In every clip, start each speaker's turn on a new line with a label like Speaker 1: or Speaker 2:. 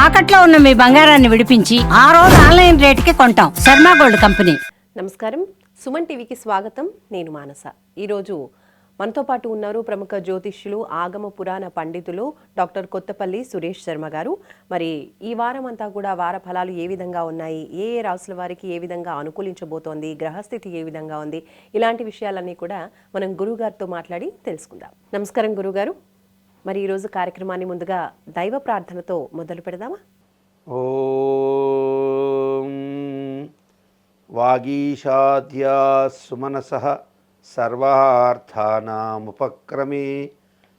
Speaker 1: తాకట్లో ఉన్న మీ బంగారాన్ని విడిపించి ఆ రోజు ఆన్లైన్ రేటుకి కొంటాం. Sharma gold company.
Speaker 2: నమస్కారం, సుమన్ టీవీకి స్వాగతం. నేను మానస. ఈరోజు మనతో పాటు ఉన్నారు ప్రముఖ జ్యోతిష్యులు, ఆగమ పురాణ పండితులు డాక్టర్ కొత్తపల్లి సురేష్ శర్మ గారు. మరి ఈ వారం అంతా కూడా వార ఫలాలు ఏ విధంగా ఉన్నాయి, ఏ ఏ రాసుల వారికి ఏ విధంగా అనుకూలించబోతోంది, గ్రహస్థితి ఏ విధంగా ఉంది, ఇలాంటి విషయాలన్నీ కూడా మనం గురుగారితో మాట్లాడి తెలుసుకుందాం. నమస్కారం గురుగారు. మరి ఈరోజు కార్యక్రమాన్ని ముందుగా దైవ ప్రార్థనతో మొదలు పెడదామా?
Speaker 3: ఓం వాగీషాద్యా సుమనసః సర్వార్థానాముపక్రమే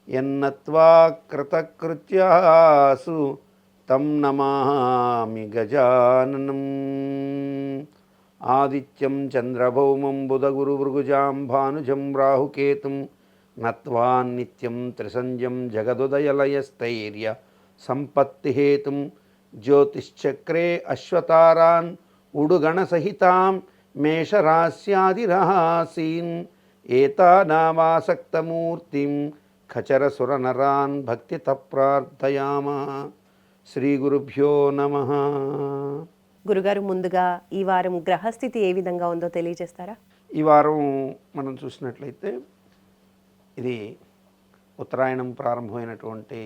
Speaker 3: యన్నత్వా కృతకృత్యాసు తం నమామి గజాననం. ఆదిత్యం చంద్రభౌమం బుధగురుభృగుజాం భానుజం రాహుకేతుం నత్వా నిత్యం త్రిసంధ్యం జగదుదయలయస్థైర్య సంపత్తిహేతుం జ్యోతిశ్చక్రే అశ్వతారాన్ ఉడుగణసహితాం మేషరాశ్యాదిరహాసీన్ ఏతానామాసక్తమూర్తిం ఖచరసురనరాన్ భక్తితః ప్రార్థయామః. శ్రీ గురుభ్యో నమః.
Speaker 2: గురుగారు, ముందుగా ఈ వారం గ్రహస్థితి ఏ విధంగా ఉందో తెలియజేస్తారా?
Speaker 3: ఈ వారం మనం చూసినట్లయితే ఇది ఉత్తరాయణం ప్రారంభమైనటువంటి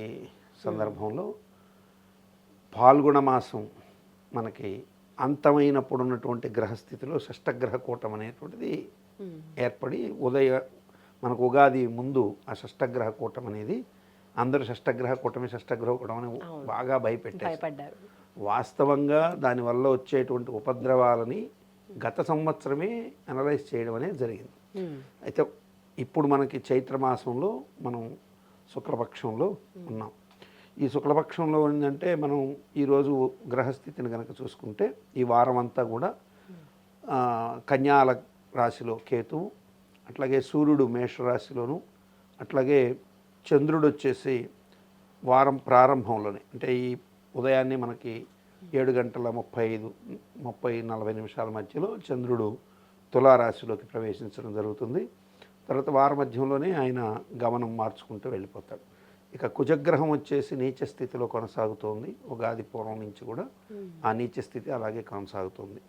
Speaker 3: సందర్భంలో పాల్గొన మాసం మనకి అంతమైనప్పుడు ఉన్నటువంటి గ్రహస్థితిలో షష్టగ్రహ కూటం అనేటువంటిది ఏర్పడి మనకు ఉగాది ముందు ఆ షష్టగ్రహ కూటం అనేది అందరూ షష్టగ్రహ కూటమి అని బాగా భయపెట్టారు. వాస్తవంగా దానివల్ల వచ్చేటువంటి ఉపద్రవాలని గత సంవత్సరమే అనలైజ్ చేయడం అనేది జరిగింది. అయితే ఇప్పుడు మనకి చైత్రమాసంలో మనం శుక్లపక్షంలో ఉన్నాం. ఈ శుక్లపక్షంలో ఏంటంటే మనం ఈరోజు గ్రహస్థితిని కనుక చూసుకుంటే ఈ వారం అంతా కూడా కన్యాల రాశిలో కేతువు, అట్లాగే సూర్యుడు మేషరాశిలోను, అట్లాగే చంద్రుడు వచ్చేసి వారం ప్రారంభంలోనే అంటే ఈ ఉదయాన్నే మనకి 7:35-40 మధ్యలో చంద్రుడు తులారాశిలోకి ప్రవేశించడం జరుగుతుంది. తర్వాత వార మధ్యంలోనే ఆయన గమనం మార్చుకుంటూ వెళ్ళిపోతాడు. ఇక కుజగ్రహం వచ్చేసి నీచ స్థితిలో కొనసాగుతోంది. ఉగాది పూర్వం నుంచి కూడా ఆ నీచ స్థితి అలాగే కొనసాగుతుంది.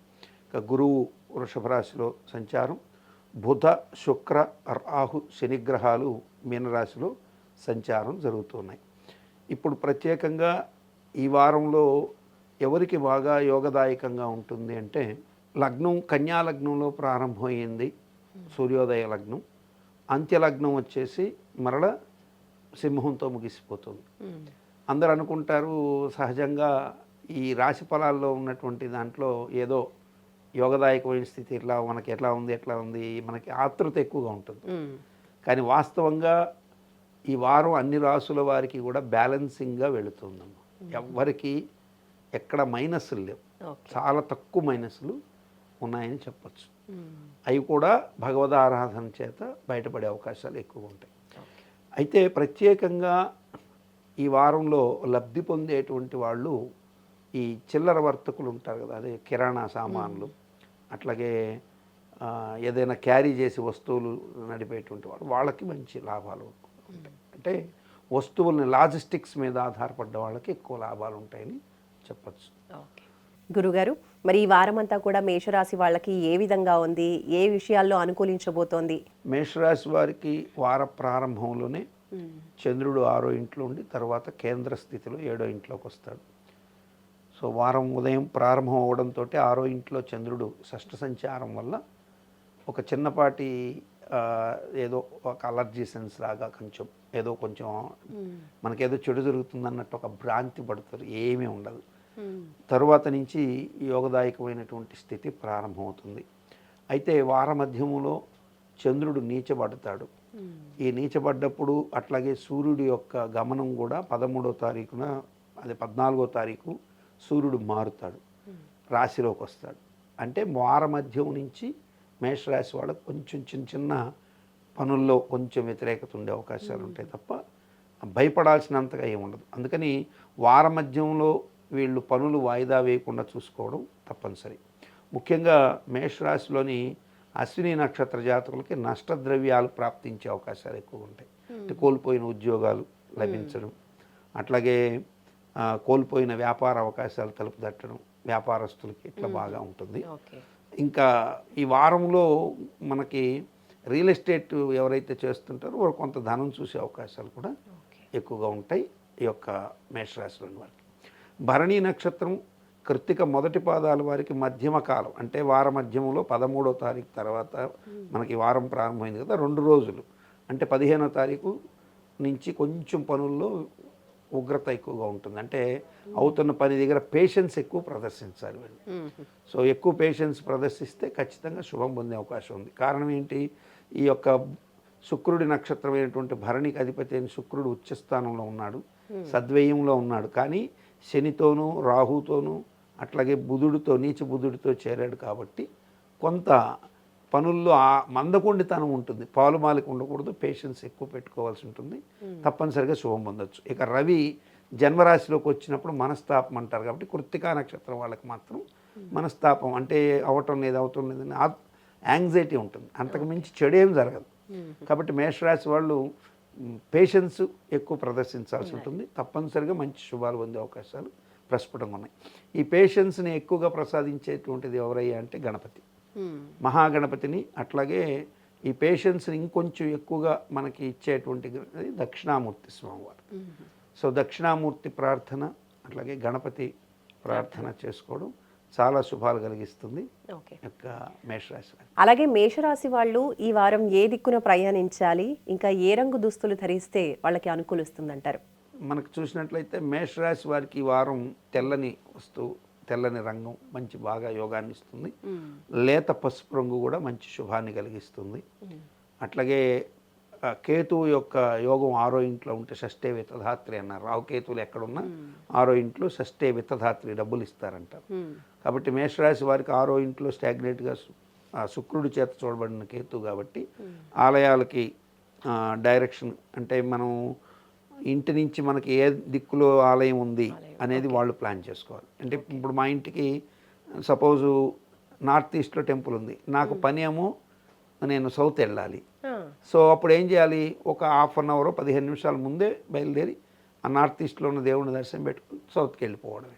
Speaker 3: ఇక గురువు వృషభ రాశిలో సంచారం, బుధ శుక్ర రాహు శనిగ్రహాలు మీనరాశిలో సంచారం జరుగుతున్నాయి. ఇప్పుడు ప్రత్యేకంగా ఈ వారంలో ఎవరికి బాగా యోగదాయకంగా ఉంటుంది అంటే లగ్నం కన్యా లగ్నంలో ప్రారంభమైంది సూర్యోదయ లగ్నం, అంత్యలగ్నం వచ్చేసి మరల సింహంతో ముగిసిపోతుంది. అందరూ అనుకుంటారు సహజంగా ఈ రాశి ఫలాల్లో ఉన్నటువంటి దాంట్లో ఏదో యోగదాయకమైన స్థితి మనకి ఎట్లా ఉంది మనకి ఆతృత ఎక్కువగా ఉంటుంది. కానీ వాస్తవంగా ఈ వారం అన్ని రాసుల వారికి కూడా బ్యాలెన్సింగ్గా వెళుతుందమ్మ. ఎవ్వరికి ఎక్కడ మైనస్లు లేవు, చాలా తక్కువ మైనస్లు ఉన్నాయని చెప్పచ్చు. అవి కూడా భగవద్ ఆరాధన చేత బయటపడే అవకాశాలు ఎక్కువ ఉంటాయి. అయితే ప్రత్యేకంగా ఈ వారంలో లబ్ధి పొందేటువంటి వాళ్ళు ఈ చిల్లర వర్తకులు ఉంటారు కదా, అదే కిరాణా సామాన్లు, అట్లాగే ఏదైనా క్యారీ చేసి వస్తువులు నడిపేటువంటి వాళ్ళకి మంచి లాభాలు ఉంటాయి. అంటే వస్తువుల్ని లాజిస్టిక్స్ మీద ఆధారపడ్డ వాళ్ళకి ఎక్కువ లాభాలు ఉంటాయని చెప్పచ్చు.
Speaker 2: గురుగారు, మరి ఈ వారం అంతా కూడా మేషరాశి వాళ్ళకి ఏ విధంగా ఉంది, ఏ విషయాల్లో అనుకూలించబోతోంది?
Speaker 3: మేషరాశి వారికి వార ప్రారంభంలోనే చంద్రుడు 6వ ఇంట్లో ఉండి తర్వాత కేంద్ర స్థితిలో 7వ ఇంట్లోకి వస్తాడు. సో వారం ఉదయం ప్రారంభం అవడంతో 6వ ఇంట్లో చంద్రుడు షష్ఠ సంచారం వల్ల ఒక చిన్నపాటి ఏదో ఒక అలర్జీ సెన్స్ లాగా కొంచెం మనకేదో చెడు జరుగుతుందన్నట్టు ఒక భ్రాంతి పడుతుంది, ఏమీ ఉండదు. తరువాత నుంచి యోగదాయకమైనటువంటి స్థితి ప్రారంభమవుతుంది. అయితే వార మధ్యములో చంద్రుడు నీచబడతాడు. ఈ నీచబడ్డప్పుడు అట్లాగే సూర్యుడి యొక్క గమనం కూడా 13వ తారీఖున, అదే 14వ తారీఖు సూర్యుడు మారుతాడు, రాశిలోకి వస్తాడు. అంటే వార మధ్యం నుంచి మేషరాశి వాళ్ళకు కొంచెం చిన్న పనుల్లో కొంచెం వ్యతిరేకత ఉండే అవకాశాలు ఉంటాయి తప్ప భయపడాల్సినంతగా ఏముండదు. అందుకని వార మధ్యంలో వీళ్ళు పనులు వాయిదా వేయకుండా చూసుకోవడం తప్పనిసరి. ముఖ్యంగా మేషరాశిలోని అశ్విని నక్షత్ర జాతకులకి నష్టద్రవ్యాలు ప్రాప్తించే అవకాశాలు ఎక్కువ ఉంటాయి. అంటే కోల్పోయిన ఉద్యోగాలు లభించడం, అట్లాగే కోల్పోయిన వ్యాపార అవకాశాలు తలుపు తట్టడం, వ్యాపారస్తులకి ఇట్లా బాగా ఉంటుంది.
Speaker 2: ఓకే.
Speaker 3: ఇంకా ఈ వారంలో మనకి రియల్ ఎస్టేట్ ఎవరైతే చేస్తుంటారో వారు కొంత ధనం చూసే అవకాశాలు కూడా ఎక్కువగా ఉంటాయి ఈ యొక్క మేషరాశిలోని వారికి. భరణి నక్షత్రం కృత్తిక మొదటి పాదాల వారికి మధ్యమ కాలం, అంటే వార మధ్యమంలో 13వ తారీఖు తర్వాత మనకి వారం ప్రారంభమైంది కదా, 2 రోజులు అంటే 15వ తారీఖు నుంచి కొంచెం పనుల్లో ఉగ్రత ఎక్కువగా ఉంటుంది. అంటే అవుతున్న పని దగ్గర పేషెన్స్ ఎక్కువ ప్రదర్శించాలి వీళ్ళు. సో ఎక్కువ పేషెన్స్ ప్రదర్శిస్తే ఖచ్చితంగా శుభం పొందే అవకాశం ఉంది. కారణం ఏంటి, ఈ యొక్క శుక్రుడి నక్షత్రమైనటువంటి భరణికి అధిపతి అయిన శుక్రుడు ఉచ్చస్థానంలో ఉన్నాడు, సద్వయంలో ఉన్నాడు. కానీ శనితోనూ రాహుతోనూ అట్లాగే బుధుడితో, నీచ బుధుడితో చేరాడు కాబట్టి కొంత పనుల్లో ఆ మందకొండితనం ఉంటుంది, పాలుమాలిక ఉండకూడదు, పేషెన్స్ ఎక్కువ పెట్టుకోవాల్సి ఉంటుంది. తప్పనిసరిగా శుభం పొందొచ్చు. ఇక రవి జన్మరాశిలోకి వచ్చినప్పుడు మనస్తాపం అంటారు కాబట్టి కృత్తికా నక్షత్రం వాళ్ళకి మాత్రం మనస్తాపం అంటే అవటం లేదు అవటం లేదని యాంగ్జైటీ ఉంటుంది, అంతకు మించి చెడేం జరగదు. కాబట్టి మేషరాశి వాళ్ళు పేషెన్స్ ఎక్కువ ప్రదర్శించాల్సి ఉంటుంది. తప్పనిసరిగా మంచి శుభాలు పొందే అవకాశాలు ప్రస్ఫుటంగా ఉన్నాయి. ఈ పేషెన్స్ని ఎక్కువగా ప్రసాదించేటువంటిది ఎవరయ్యా అంటే గణపతి, మహాగణపతిని. అట్లాగే ఈ పేషెన్స్ని ఇంకొంచెం ఎక్కువగా మనకి ఇచ్చేటువంటి దక్షిణామూర్తి స్వామివారు. సో దక్షిణామూర్తి ప్రార్థన అట్లాగే గణపతి ప్రార్థన చేసుకోవడం చాలా శుభాలు కలిగిస్తుంది యొక్క మేషరాశి.
Speaker 2: అలాగే మేషరాశి వాళ్ళు ఈ వారం ఏ దిక్కున ప్రయాణించాలి, ఇంకా ఏ రంగు దుస్తులు ధరిస్తే వాళ్ళకి అనుకూలిస్తుంది అంటారు?
Speaker 3: మనకు చూసినట్లయితే మేషరాశి వారికి ఈ వారం తెల్లని వస్తువు, తెల్లని రంగం మంచి బాగా యోగాన్ని ఇస్తుంది. లేత పసుపు రంగు కూడా మంచి శుభాన్ని కలిగిస్తుంది. అట్లాగే కేతువు యొక్క యోగం 6వ ఇంట్లో ఉంటే షష్ఠే విత్తధాత్రి అన్నారు. రాహుకేతువులు ఎక్కడున్నా 6వ ఇంట్లో షష్ఠే విత్తధాత్రి డబ్బులు ఇస్తారంటారు. కాబట్టి మేషరాశి వారికి 6వ ఇంట్లో స్టాగ్నేట్గా శుక్రుడి చేత చూడబడిన కేతువు కాబట్టి ఆలయాలకి డైరెక్షన్ అంటే మనం ఇంటి నుంచి మనకి ఏ దిక్కులో ఆలయం ఉంది అనేది వాళ్ళు ప్లాన్ చేసుకోవాలి. అంటే ఇప్పుడు మా ఇంటికి సపోజు నార్త్ ఈస్ట్లో టెంపుల్ ఉంది, నాకు పని ఏమో నేను సౌత్ వెళ్ళాలి. సో అప్పుడు ఏం చేయాలి, ఒక హాఫ్ అన్ అవర్ 15 నిమిషాల ముందే బయలుదేరి ఆ నార్త్ ఈస్ట్లో ఉన్న దేవుని దర్శనం పెట్టుకుని సౌత్కి వెళ్ళిపోవడమే.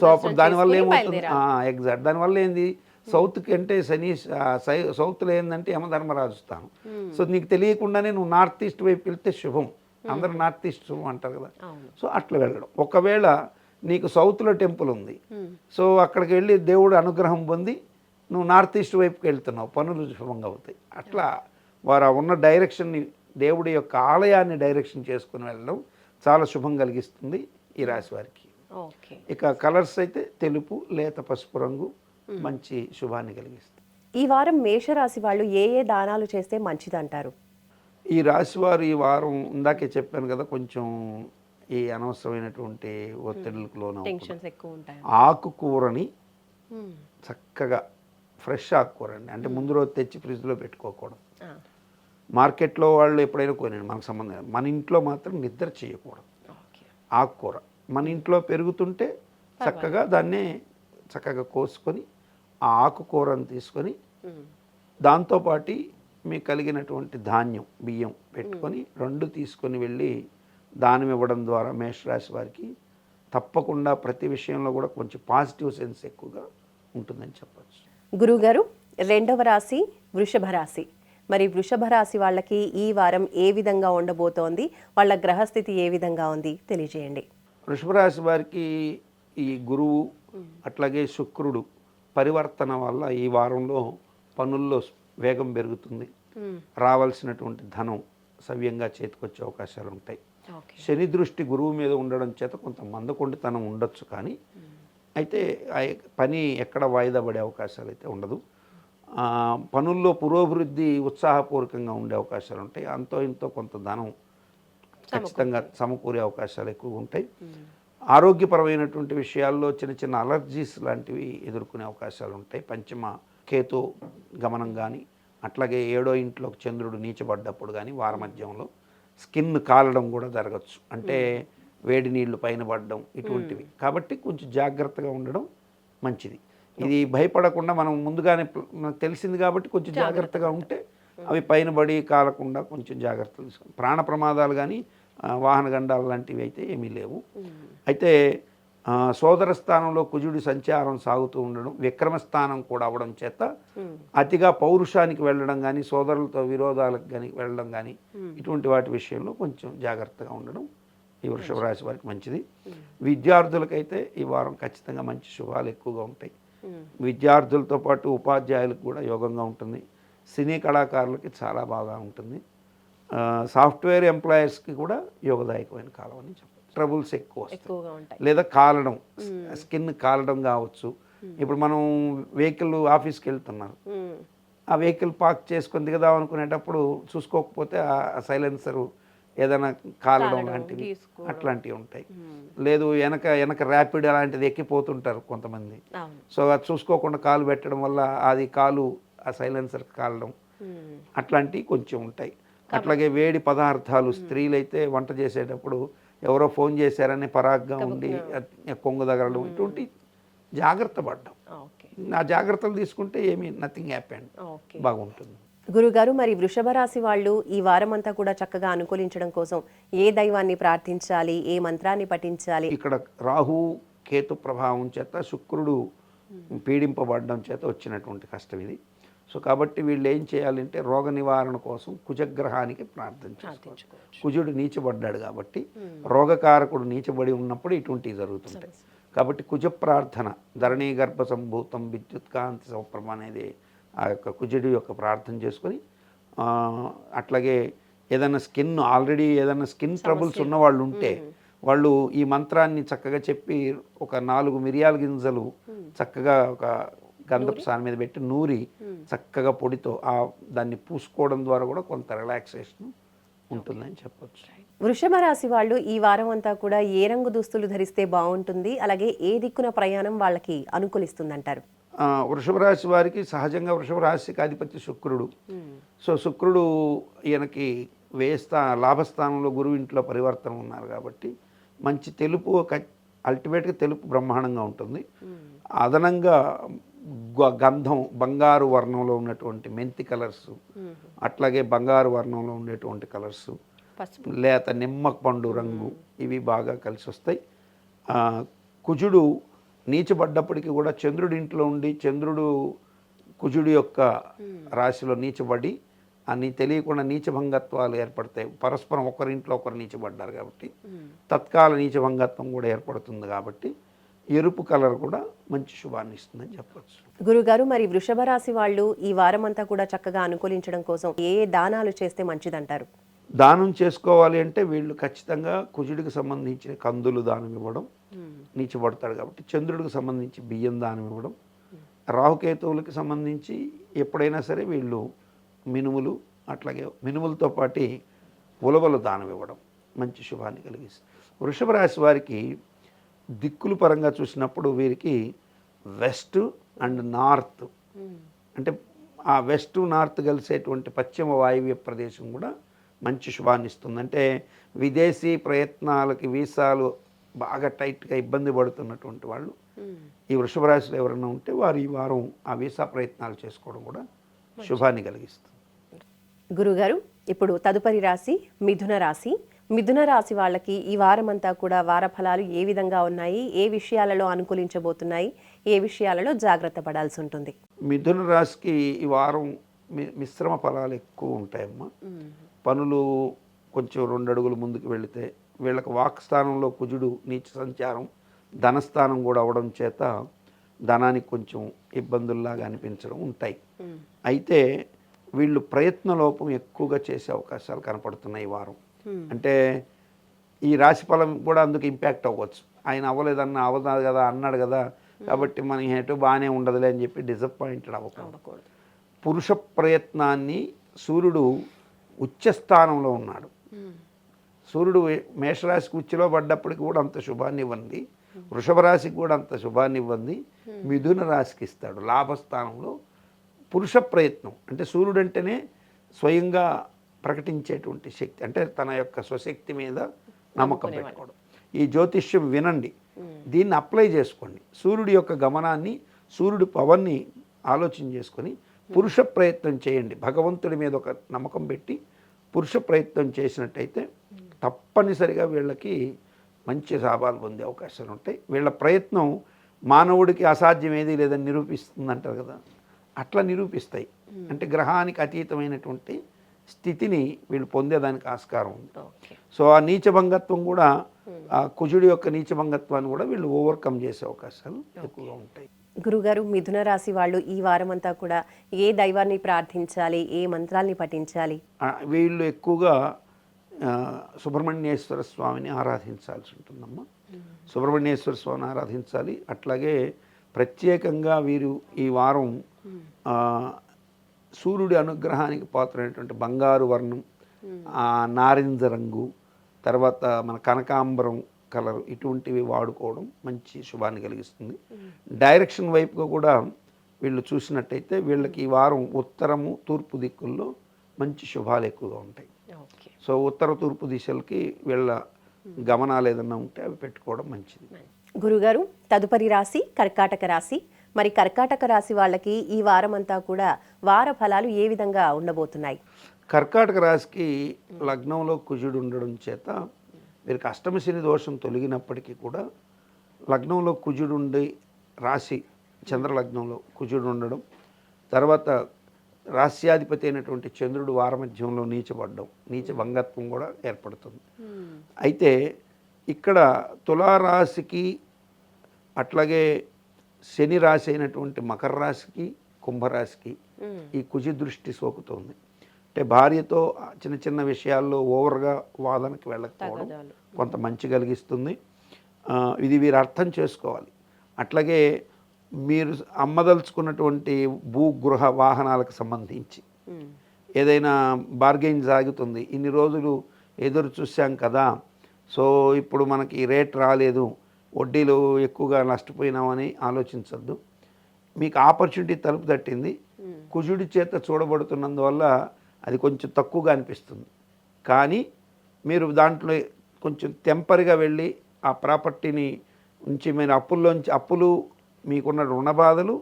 Speaker 3: సో అప్పుడు దానివల్ల ఏమవుతుంది, ఎగ్జాక్ట్ దానివల్ల ఏంది, సౌత్కి అంటే సౌత్లో ఏంటంటే యమధర్మరాజు స్థానం. సో నీకు తెలియకుండానే నువ్వు నార్త్ ఈస్ట్ వైపు వెళ్తే శుభం, అందరూ నార్త్ ఈస్ట్ శుభం అంటారు కదా. సో అట్లా వెళ్ళడం. ఒకవేళ నీకు సౌత్లో టెంపుల్ ఉంది, సో అక్కడికి వెళ్ళి దేవుడు అనుగ్రహం పొంది నువ్వు నార్త్ ఈస్ట్ వైపుకి వెళ్తున్నావు, పనులు శుభంగా అవుతాయి. అట్లా వారు ఉన్న డైరెక్షన్ని, దేవుడి యొక్క ఆలయాన్ని డైరెక్షన్ చేసుకుని వెళ్ళడం చాలా శుభం కలిగిస్తుంది ఈ రాశి వారికి. ఇక కలర్స్ అయితే తెలుపు, లేత పసుపు రంగు మంచి శుభాన్ని కలిగిస్తుంది.
Speaker 2: ఈ వారం మేషరాశి వాళ్ళు ఏ ఏ దానాలు చేస్తే మంచిది అంటారు?
Speaker 3: ఈ రాశివారు ఈ వారం ఇందాకే చెప్పాను కదా, కొంచెం ఈ అనవసరమైనటువంటి ఒత్తిడులకు లోనవుతారు. ఆకుకూరని చక్కగా ఫ్రెష్ ఆకుకూర అండి, అంటే ముందు రోజు తెచ్చి ఫ్రిడ్జ్లో పెట్టుకోకూడదు. మార్కెట్లో వాళ్ళు ఎప్పుడైనా కొనండి, మనకు సంబంధం లేదు. మన ఇంట్లో మాత్రం నిద్ర చేయకూడదు. ఆకుకూర మన ఇంట్లో పెరుగుతుంటే చక్కగా దాన్నే చక్కగా కోసుకొని ఆ ఆకుకూరను తీసుకొని దాంతోపాటు మీకు కలిగినటువంటి ధాన్యం, బియ్యం పెట్టుకొని 2 తీసుకొని వెళ్ళి దానం ఇవ్వడం ద్వారా మేషరాశి వారికి తప్పకుండా ప్రతి విషయంలో కూడా కొంచెం పాజిటివ్ సెన్స్ ఎక్కువగా ఉంటుందని చెప్పచ్చు.
Speaker 2: గురువుగారు, 2వ రాశి వృషభ రాశి. మరి వృషభ రాశి వాళ్ళకి ఈ వారం ఏ విధంగా ఉండబోతోంది, వాళ్ళ గ్రహస్థితి ఏ విధంగా ఉంది తెలియజేయండి.
Speaker 3: వృషభ రాశి వారికి ఈ గురువు అట్లాగే శుక్రుడు పరివర్తన వల్ల ఈ వారంలో పనుల్లో వేగం పెరుగుతుంది. రావాల్సినటువంటి ధనం సవ్యంగా చేతికొచ్చే అవకాశాలు ఉంటాయి. శని దృష్టి గురువు మీద ఉండడం చేత కొంత మందకొండితనం ఉండొచ్చు, కానీ అయితే పని ఎక్కడ వాయిదా పడే అవకాశాలు అయితే ఉండదు. పనుల్లో పురోభివృద్ధి ఉత్సాహపూర్వకంగా ఉండే అవకాశాలు ఉంటాయి. అంతో ఇంతో కొంత ధనం ఖచ్చితంగా సమకూరే అవకాశాలు ఎక్కువగా ఉంటాయి. ఆరోగ్యపరమైనటువంటి విషయాల్లో చిన్న చిన్న అలర్జీస్ లాంటివి ఎదుర్కొనే అవకాశాలు ఉంటాయి. పంచమ కేతు గమనం కానీ అట్లాగే 7వ ఇంట్లోకి చంద్రుడు నీచబడ్డప్పుడు కానీ వారమధ్యంలో స్కిన్ కాలడం కూడా జరగచ్చు, అంటే వేడి నీళ్లు పైన పడడం ఇటువంటివి. కాబట్టి కొంచెం జాగ్రత్తగా ఉండడం మంచిది. ఇది భయపడకుండా మనం ముందుగానే మనకు తెలిసింది కాబట్టి కొంచెం జాగ్రత్తగా ఉంటే అవి పైన పడి కాలకుండా కొంచెం జాగ్రత్తలు తీసుకోండి. ప్రాణ ప్రమాదాలు కానీ వాహన గండాలు లాంటివి అయితే ఏమీ లేవు. అయితే సోదర స్థానంలో కుజుడి సంచారం సాగుతూ ఉండడం, విక్రమస్థానం కూడా అవ్వడం చేత అతిగా పౌరుషానికి వెళ్ళడం కానీ, సోదరులతో విరోధాలకు కానీ వెళ్ళడం కానీ, ఇటువంటి వాటి విషయంలో కొంచెం జాగ్రత్తగా ఉండడం ఈ వృషభ రాశి వారికి మంచిది. విద్యార్థులకైతే ఈ వారం ఖచ్చితంగా మంచి శుభాలు ఎక్కువగా ఉంటాయి. విద్యార్థులతో పాటు ఉపాధ్యాయులకు కూడా యోగంగా ఉంటుంది. సినీ కళాకారులకి చాలా బాగా ఉంటుంది. సాఫ్ట్వేర్ ఎంప్లాయర్స్కి కూడా యోగదాయకమైన కాలం అని చెప్పాలి. ట్రబుల్స్ ఎక్కువ వస్తాయి, లేదా కాలడం, స్కిన్ కాలడం కావచ్చు. ఇప్పుడు మనం వెహికల్ ఆఫీస్కి వెళ్తున్నాం, ఆ వెహికల్ పార్క్ చేసుకొని దిగదాం అనుకునేటప్పుడు చూసుకోకపోతే ఆ సైలెన్సరు ఏదైనా కాలడం లాంటివి అట్లాంటివి ఉంటాయి. లేదు వెనక ర్యాపిడ్ అలాంటిది ఎక్కిపోతుంటారు కొంతమంది. సో అది చూసుకోకుండా కాలు పెట్టడం వల్ల అది కాలు ఆ సైలెన్సర్ కాలడం అట్లాంటివి కొంచెం ఉంటాయి. అట్లాగే వేడి పదార్థాలు, స్త్రీలైతే వంట చేసేటప్పుడు ఎవరో ఫోన్ చేశారని పరాగ్గా ఉండి కొంగు తగలడం, ఇటువంటి జాగ్రత్త పడ్డం. ఆ జాగ్రత్తలు తీసుకుంటే ఏమీ నథింగ్ హ్యాపెండ్, బాగుంటుంది.
Speaker 2: గురుగారు, మరి వృషభ రాశి వాళ్ళు ఈ వారం అంతా కూడా చక్కగా అనుకూలించడం కోసం ఏ దైవాన్ని ప్రార్థించాలి, ఏ మంత్రాన్ని పఠించాలి?
Speaker 3: ఇక్కడ రాహు కేతు ప్రభావం చేత శుక్రుడు పీడింపబడడం చేత వచ్చినటువంటి కష్టం ఇది. సో కాబట్టి వీళ్ళు ఏం చేయాలంటే రోగ నివారణ కోసం కుజగ్రహానికి ప్రార్థన చేసుకోవచ్చు. కుజుడు నీచబడ్డాడు కాబట్టి, రోగకారకుడు నీచబడి ఉన్నప్పుడు ఇటువంటివి జరుగుతుంటాయి. కాబట్టి కుజ ప్రార్థన, ధరణీ గర్భ సంభూతం విద్యుత్కాంతి సౌప్రభ అనేది ఆ యొక్క కుజుడి యొక్క ప్రార్థన చేసుకొని, అట్లాగే ఏదైనా ఆల్రెడీ ఏదైనా స్కిన్ ట్రబుల్స్ ఉన్న వాళ్ళు ఉంటే వాళ్ళు ఈ మంత్రాన్ని చక్కగా చెప్పి ఒక 4 మిరియాల గింజలు చక్కగా ఒక గంధపు సాన మీద పెట్టి నూరి చక్కగా పొడితో దాన్ని పూసుకోవడం ద్వారా కూడా కొంత రిలాక్సేషన్ ఉంటుందని చెప్పొచ్చు.
Speaker 2: వృషభ రాశి వాళ్ళు ఈ వారం అంతా కూడా ఏ రంగు దుస్తులు ధరిస్తే బాగుంటుంది, అలాగే ఏ దిక్కున ప్రయాణం వాళ్ళకి అనుకూలిస్తుంది అంటారు?
Speaker 3: వృషభ రాశి వారికి సహజంగా వృషభ రాశికి అధిపతి శుక్రుడు. సో శుక్రుడు ఈయనకి లాభస్థానంలో గురువు ఇంట్లో పరివర్తన ఉన్నారు కాబట్టి మంచి తెలుపు, అల్టిమేట్గా తెలుపు బ్రహ్మాండంగా ఉంటుంది. అదనంగా గంధం, బంగారు వర్ణంలో ఉన్నటువంటి మెంతి కలర్స్, అట్లాగే బంగారు వర్ణంలో ఉండేటువంటి కలర్స్, లేత నిమ్మ పండు రంగు, ఇవి బాగా కలిసి వస్తాయి. కుజుడు నీచబడ్డప్పటికీ కూడా చంద్రుడి ఇంట్లో ఉండి, చంద్రుడు కుజుడి యొక్క రాశిలో నీచబడి అన్ని తెలియకుండా నీచభంగత్వాలు ఏర్పడతాయి. పరస్పరం ఒకరింట్లో ఒకరు నీచబడ్డారు కాబట్టి తత్కాల నీచభంగత్వం కూడా ఏర్పడుతుంది. కాబట్టి ఎరుపు కలర్ కూడా మంచి శుభాన్ని ఇస్తుందని చెప్పవచ్చు.
Speaker 2: గురుగారు, మరి వృషభ రాశి వాళ్ళు ఈ వారం అంతా కూడా చక్కగా అనుకూలించడం కోసం ఏ దానాలు చేస్తే మంచిదంటారు?
Speaker 3: దానం చేసుకోవాలి అంటే వీళ్ళు ఖచ్చితంగా కుజుడికి సంబంధించిన కందులు దానం ఇవ్వడం, నీచబడతాడు కాబట్టి చంద్రుడికి సంబంధించి బియ్యం దానం ఇవ్వడం, రాహుకేతువులకి సంబంధించి ఎప్పుడైనా సరే వీళ్ళు మినుములు, అట్లాగే మినుములతో పాటు ఉలవలు దానం ఇవ్వడం మంచి శుభాన్ని కలిగిస్తుంది. వృషభ రాశి వారికి దిక్కుల పరంగా చూసినప్పుడు వీరికి వెస్ట్ అండ్ నార్త్, అంటే ఆ వెస్ట్ నార్త్ కలిసేటువంటి పశ్చిమ వాయువ్య ప్రదేశం కూడా మంచి శుభాన్ని ఇస్తుంది. అంటే విదేశీ ప్రయత్నాలకి వీసాలు బాగా టైట్గా ఇబ్బంది పడుతున్నటువంటి వాళ్ళు ఈ వృషభ రాశిలో ఎవరైనా ఉంటే వారు ఈ వారం ఆ వీసా ప్రయత్నాలు చేసుకోవడం కూడా శుభాన్ని కలిగిస్తుంది.
Speaker 2: గురుగారు, ఇప్పుడు తదుపరి రాశి మిథున రాశి. మిథున రాశి వాళ్ళకి ఈ వారం అంతా కూడా వార ఫలాలు ఏ విధంగా ఉన్నాయి, ఏ విషయాలలో అనుకూలించబోతున్నాయి, ఏ విషయాలలో జాగ్రత్త పడాల్సి ఉంటుంది?
Speaker 3: మిథున రాశికి ఈ వారం మిశ్రమ ఫలాలు ఎక్కువ ఉంటాయమ్మా. పనులు కొంచెం 2 అడుగులు ముందుకు వెళితే, వీళ్ళకి వాక్ స్థానంలో కుజుడు నీచ సంచారం, ధనస్థానం కూడా అవడం చేత ధనానికి కొంచెం ఇబ్బందుల్లాగా అనిపించడం ఉంటాయి. అయితే వీళ్ళు ప్రయత్న లోపం ఎక్కువగా చేసే అవకాశాలు కనపడుతున్నాయి ఈ వారం. అంటే ఈ రాశి ఫలం కూడా అందుకు ఇంపాక్ట్ అవ్వచ్చు. ఆయన అవలేదు కదా అన్నాడు కదా, కాబట్టి మన ఎటు బాగానే ఉండదులే అని చెప్పి డిసప్పాయింటెడ్ అవ్వకూడదు. పురుష ప్రయత్నాన్ని సూర్యుడు ఉచ్చస్థానంలో ఉన్నాడు. సూర్యుడు మేషరాశికి ఉచ్చులో పడ్డప్పటికి కూడా అంత శుభాన్ని ఇవ్వండి, వృషభ రాశికి కూడా అంత శుభాన్ని ఇవ్వండి, మిథున రాశికి ఇస్తాడు లాభస్థానంలో. పురుష ప్రయత్నం అంటే సూర్యుడు అంటేనే స్వయంగా ప్రకటించేటువంటి శక్తి, అంటే తన యొక్క స్వశక్తి మీద నమ్మకం పెట్టుకోవడం. ఈ జ్యోతిష్యం వినండి, దీన్ని అప్లై చేసుకోండి. సూర్యుడి యొక్క గమనాన్ని, సూర్యుడి పవర్ని ఆలోచన చేసుకొని పురుష ప్రయత్నం చేయండి. భగవంతుడి మీద ఒక నమ్మకం పెట్టి పురుష ప్రయత్నం చేసినట్టయితే తప్పనిసరిగా వీళ్ళకి మంచి లాభాలు పొందే అవకాశాలు ఉంటాయి. వీళ్ళ ప్రయత్నం మానవుడికి అసాధ్యం ఏదీ లేదని నిరూపిస్తుంది అంటారు కదా, అట్లా నిరూపిస్తాయి. అంటే గ్రహానికి అతీతమైనటువంటి స్థితిని వీళ్ళు పొందేదానికి ఆస్కారం ఉంది. సో ఆ నీచభంగత్వం కూడా, ఆ కుజుడి యొక్క నీచభంగత్వాన్ని కూడా వీళ్ళు ఓవర్కమ్ చేసే అవకాశాలు ఎక్కువగా ఉంటాయి.
Speaker 2: గురుగారు, మిథున రాశి వాళ్ళు ఈ వారం అంతా కూడా ఏ దైవాన్ని ప్రార్థించాలి, ఏ మంత్రాల్ని పఠించాలి?
Speaker 3: వీళ్ళు ఎక్కువగా సుబ్రహ్మణ్యేశ్వర స్వామిని ఆరాధించాల్సి ఉంటుందమ్మా. సుబ్రహ్మణ్యేశ్వర స్వామిని ఆరాధించాలి. అట్లాగే ప్రత్యేకంగా వీరు ఈ వారం సూర్యుడి అనుగ్రహానికి పాత్రైనటువంటి బంగారు వర్ణం, నారింజ రంగు, తర్వాత మన కనకాంబరం కలర్, ఇటువంటివి వాడుకోవడం మంచి శుభాన్ని కలిగిస్తుంది. డైరెక్షన్ వైపుగా కూడా వీళ్ళు చూసినట్టయితే వీళ్ళకి ఈ వారం ఉత్తరము తూర్పు దిక్కుల్లో మంచి శుభాలు ఎక్కువగా ఉంటాయి. సో ఉత్తర తూర్పు దిశలకి వీళ్ళ గమనాలు ఏదన్నా ఉంటే అవి పెట్టుకోవడం మంచిది.
Speaker 2: గురుగారు, తదుపరి రాశి కర్కాటక రాశి. మరి కర్కాటక రాశి వాళ్ళకి ఈ వారం అంతా కూడా వార ఫలాలు ఏ విధంగా ఉండబోతున్నాయి?
Speaker 3: కర్కాటక రాశికి లగ్నంలో కుజుడు ఉండడం చేత వీరికి అష్టమ శని దోషం తొలగినప్పటికీ కూడా లగ్నంలో కుజుడు ఉండి, రాశి చంద్రలగ్నంలో కుజుడు ఉండడం, తర్వాత రాస్యాధిపతి అయినటువంటి చంద్రుడు వారమధ్యంలో నీచపడడం, నీచ భంగత్వం కూడా ఏర్పడుతుంది. అయితే ఇక్కడ తులారాశికి అట్లాగే శని రాశి అయినటువంటి మకర రాశికి కుంభరాశికి ఈ కుజి దృష్టి సోకుతోంది. అంటే భార్యతో చిన్న చిన్న విషయాల్లో ఓవర్గా వాదనకి వెళ్ళకపోవడం కొంత మంచి కలిగిస్తుంది. ఇది వీరు అర్థం చేసుకోవాలి. అట్లాగే మీరు అమ్మదలుచుకున్నటువంటి భూగృహ వాహనాలకు సంబంధించి ఏదైనా బార్గెయిన్ సాగుతుంది, ఇన్ని రోజులు ఎదురు చూసాం కదా, సో ఇప్పుడు మనకి రేట్ రాలేదు, వడ్డీలు ఎక్కువగా నష్టపోయినామని ఆలోచించద్దు. మీకు ఆపర్చునిటీ తలుపు తట్టింది, కుజుడి చేత చూడబడుతున్నందువల్ల అది కొంచెం తక్కువగా అనిపిస్తుంది. కానీ మీరు దాంట్లో కొంచెం టెంపరీగా వెళ్ళి ఆ ప్రాపర్టీని ఉంచి మీరు అప్పులు, మీకున్న రుణ బాధలు,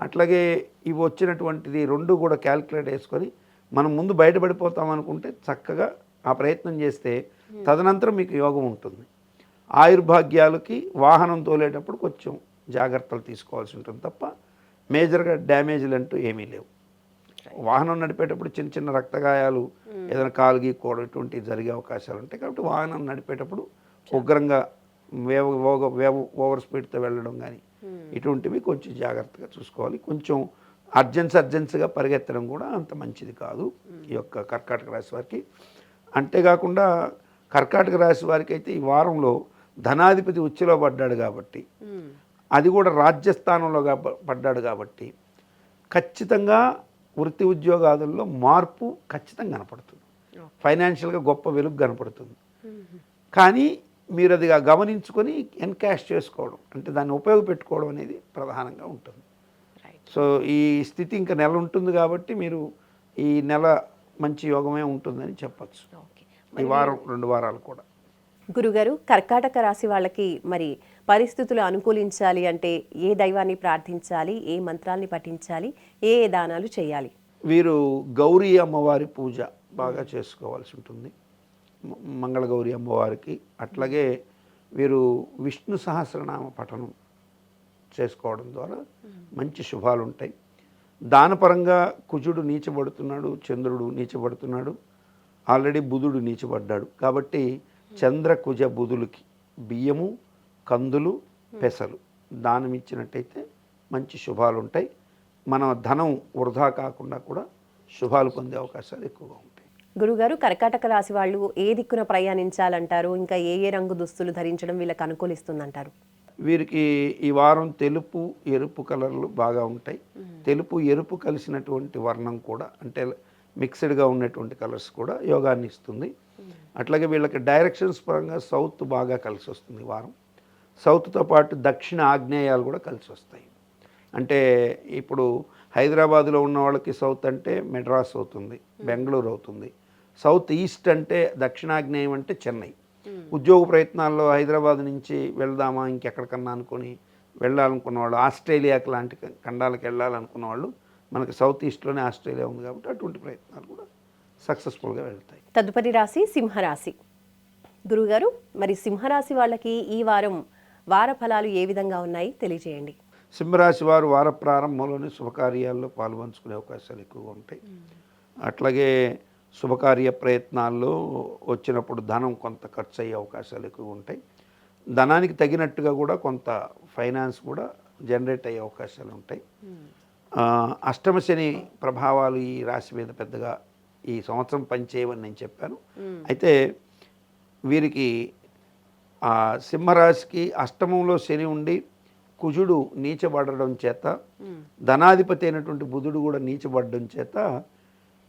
Speaker 3: అట్లాగే ఇవి వచ్చినటువంటిది రెండు కూడా క్యాల్కులేట్ చేసుకొని మనం ముందు బయటపడిపోతాం అనుకుంటే చక్కగా ఆ ప్రయత్నం చేస్తే తదనంతరం మీకు యోగం ఉంటుంది. ఆయుర్భాగ్యాలకి వాహనం తోలేటప్పుడు కొంచెం జాగ్రత్తలు తీసుకోవాల్సి ఉంటుంది తప్ప మేజర్గా డ్యామేజ్లు అంటూ ఏమీ లేవు. వాహనం నడిపేటప్పుడు చిన్న చిన్న రక్తగాయాలు, ఏదైనా కాలు గీక్కోవడం ఇటువంటివి జరిగే అవకాశాలు ఉంటాయి. కాబట్టి వాహనం నడిపేటప్పుడు ఉగ్రంగా ఓవర్ స్పీడ్తో వెళ్ళడం కానీ ఇటువంటివి కొంచెం జాగ్రత్తగా చూసుకోవాలి. కొంచెం అర్జెన్సీగా పరిగెత్తడం కూడా అంత మంచిది కాదు ఈ యొక్క కర్కాటక రాశి వారికి. అంతేకాకుండా కర్కాటక రాశి వారికి అయితే ఈ వారంలో ధనాధిపతి ఉచ్చులో పడ్డాడు కాబట్టి, అది కూడా రాజ్యస్థానంలో పడ్డాడు కాబట్టి ఖచ్చితంగా వృత్తి ఉద్యోగాదుల్లో మార్పు ఖచ్చితంగా కనపడుతుంది. ఫైనాన్షియల్గా గొప్ప వెలుగు కనపడుతుంది. కానీ మీరు అది గమనించుకొని ఎన్కాష్ చేసుకోవడం, అంటే దాన్ని ఉపయోగపెట్టుకోవడం అనేది ప్రధానంగా ఉంటుంది. సో ఈ స్థితి ఇంకా నెల ఉంటుంది కాబట్టి మీరు ఈ నెల మంచి యోగమే ఉంటుందని చెప్పచ్చు. ఈ వారం 2 వారాలు కూడా.
Speaker 2: గురుగారు, కర్కాటక రాశి వాళ్ళకి మరి పరిస్థితులు అనుకూలించాలి అంటే ఏ దైవాన్ని ప్రార్థించాలి, ఏ మంత్రాల్ని పఠించాలి, ఏ దానాలు చేయాలి?
Speaker 3: వీరు గౌరీ అమ్మవారి పూజ బాగా చేసుకోవాల్సి ఉంటుంది, మంగళగౌరి అమ్మవారికి. అట్లాగే వీరు విష్ణు సహస్రనామ పఠనం చేసుకోవడం ద్వారా మంచి శుభాలు ఉంటాయి. దానపరంగా కుజుడు నీచబడుతున్నాడు, చంద్రుడు నీచబడుతున్నాడు, ఆల్రెడీ బుధుడు నీచబడ్డాడు. కాబట్టి చంద్ర కుజ బుధులకి బియ్యము, కందులు, పెసలు దానం ఇచ్చినట్టయితే మంచి శుభాలు ఉంటాయి. మన ధనం వృధా కాకుండా కూడా శుభాలు పొందే అవకాశాలు ఎక్కువగా ఉంటాయి.
Speaker 2: గురుగారు, కర్కాటక రాశి వాళ్ళు ఏ దిక్కున ప్రయాణించాలంటారు? ఇంకా ఏ ఏ రంగు దుస్తులు ధరించడం వీళ్ళకి అనుకూలిస్తుందంటారు?
Speaker 3: వీరికి ఈ వారం తెలుపు, ఎరుపు కలర్లు బాగా ఉంటాయి. తెలుపు, ఎరుపు కలిసినటువంటి వర్ణం కూడా, అంటే మిక్స్డ్గా ఉన్నటువంటి కలర్స్ కూడా యోగాన్ని ఇస్తుంది. అట్లాగే వీళ్ళకి డైరెక్షన్స్ పరంగా సౌత్ బాగా కలిసి వస్తుంది ఈ వారం. సౌత్తో పాటు దక్షిణ ఆగ్నేయాలు కూడా కలిసి వస్తాయి. అంటే ఇప్పుడు హైదరాబాదులో ఉన్న వాళ్ళకి సౌత్ అంటే మెడ్రాస్ అవుతుంది, బెంగళూరు అవుతుంది. సౌత్ ఈస్ట్ అంటే దక్షిణాగ్నేయం అంటే చెన్నై. ఉద్యోగ ప్రయత్నాల్లో హైదరాబాద్ నుంచి వెళ్దామా ఇంకెక్కడికన్నా అనుకుని వెళ్ళాలనుకున్న వాళ్ళు, ఆస్ట్రేలియాకి లాంటి ఖండాలకు వెళ్ళాలనుకున్న వాళ్ళు, మనకి సౌత్ ఈస్ట్లోనే ఆస్ట్రేలియా ఉంది కాబట్టి అటువంటి ప్రయత్నాలు కూడా సక్సెస్ఫుల్గా వెళ్తాయి.
Speaker 2: తదుపరి రాశి సింహరాశి. గురుగారు, మరి సింహరాశి వాళ్ళకి ఈ వారం వార ఫలాలు ఏ విధంగా ఉన్నాయి తెలియజేయండి.
Speaker 3: సింహరాశి వారు వార ప్రారంభంలోనే శుభకార్యాల్లో పాల్పంచుకునే అవకాశాలు ఎక్కువగా ఉంటాయి. అట్లాగే శుభకార్య ప్రయత్నాల్లో వచ్చినప్పుడు ధనం కొంత ఖర్చు అయ్యే అవకాశాలు ఎక్కువగా ఉంటాయి. ధనానికి తగినట్టుగా కూడా కొంత ఫైనాన్స్ కూడా జనరేట్ అయ్యే అవకాశాలు ఉంటాయి. అష్టమ శని ప్రభావాలు ఈ రాశి మీద పెద్దగా ఈ సంవత్సరం పనిచేయవని నేను చెప్పాను. అయితే వీరికి సింహరాశికి అష్టమంలో శని ఉండి కుజుడు నీచబడడం చేత, ధనాధిపతి అయినటువంటి బుధుడు కూడా నీచబడడం చేత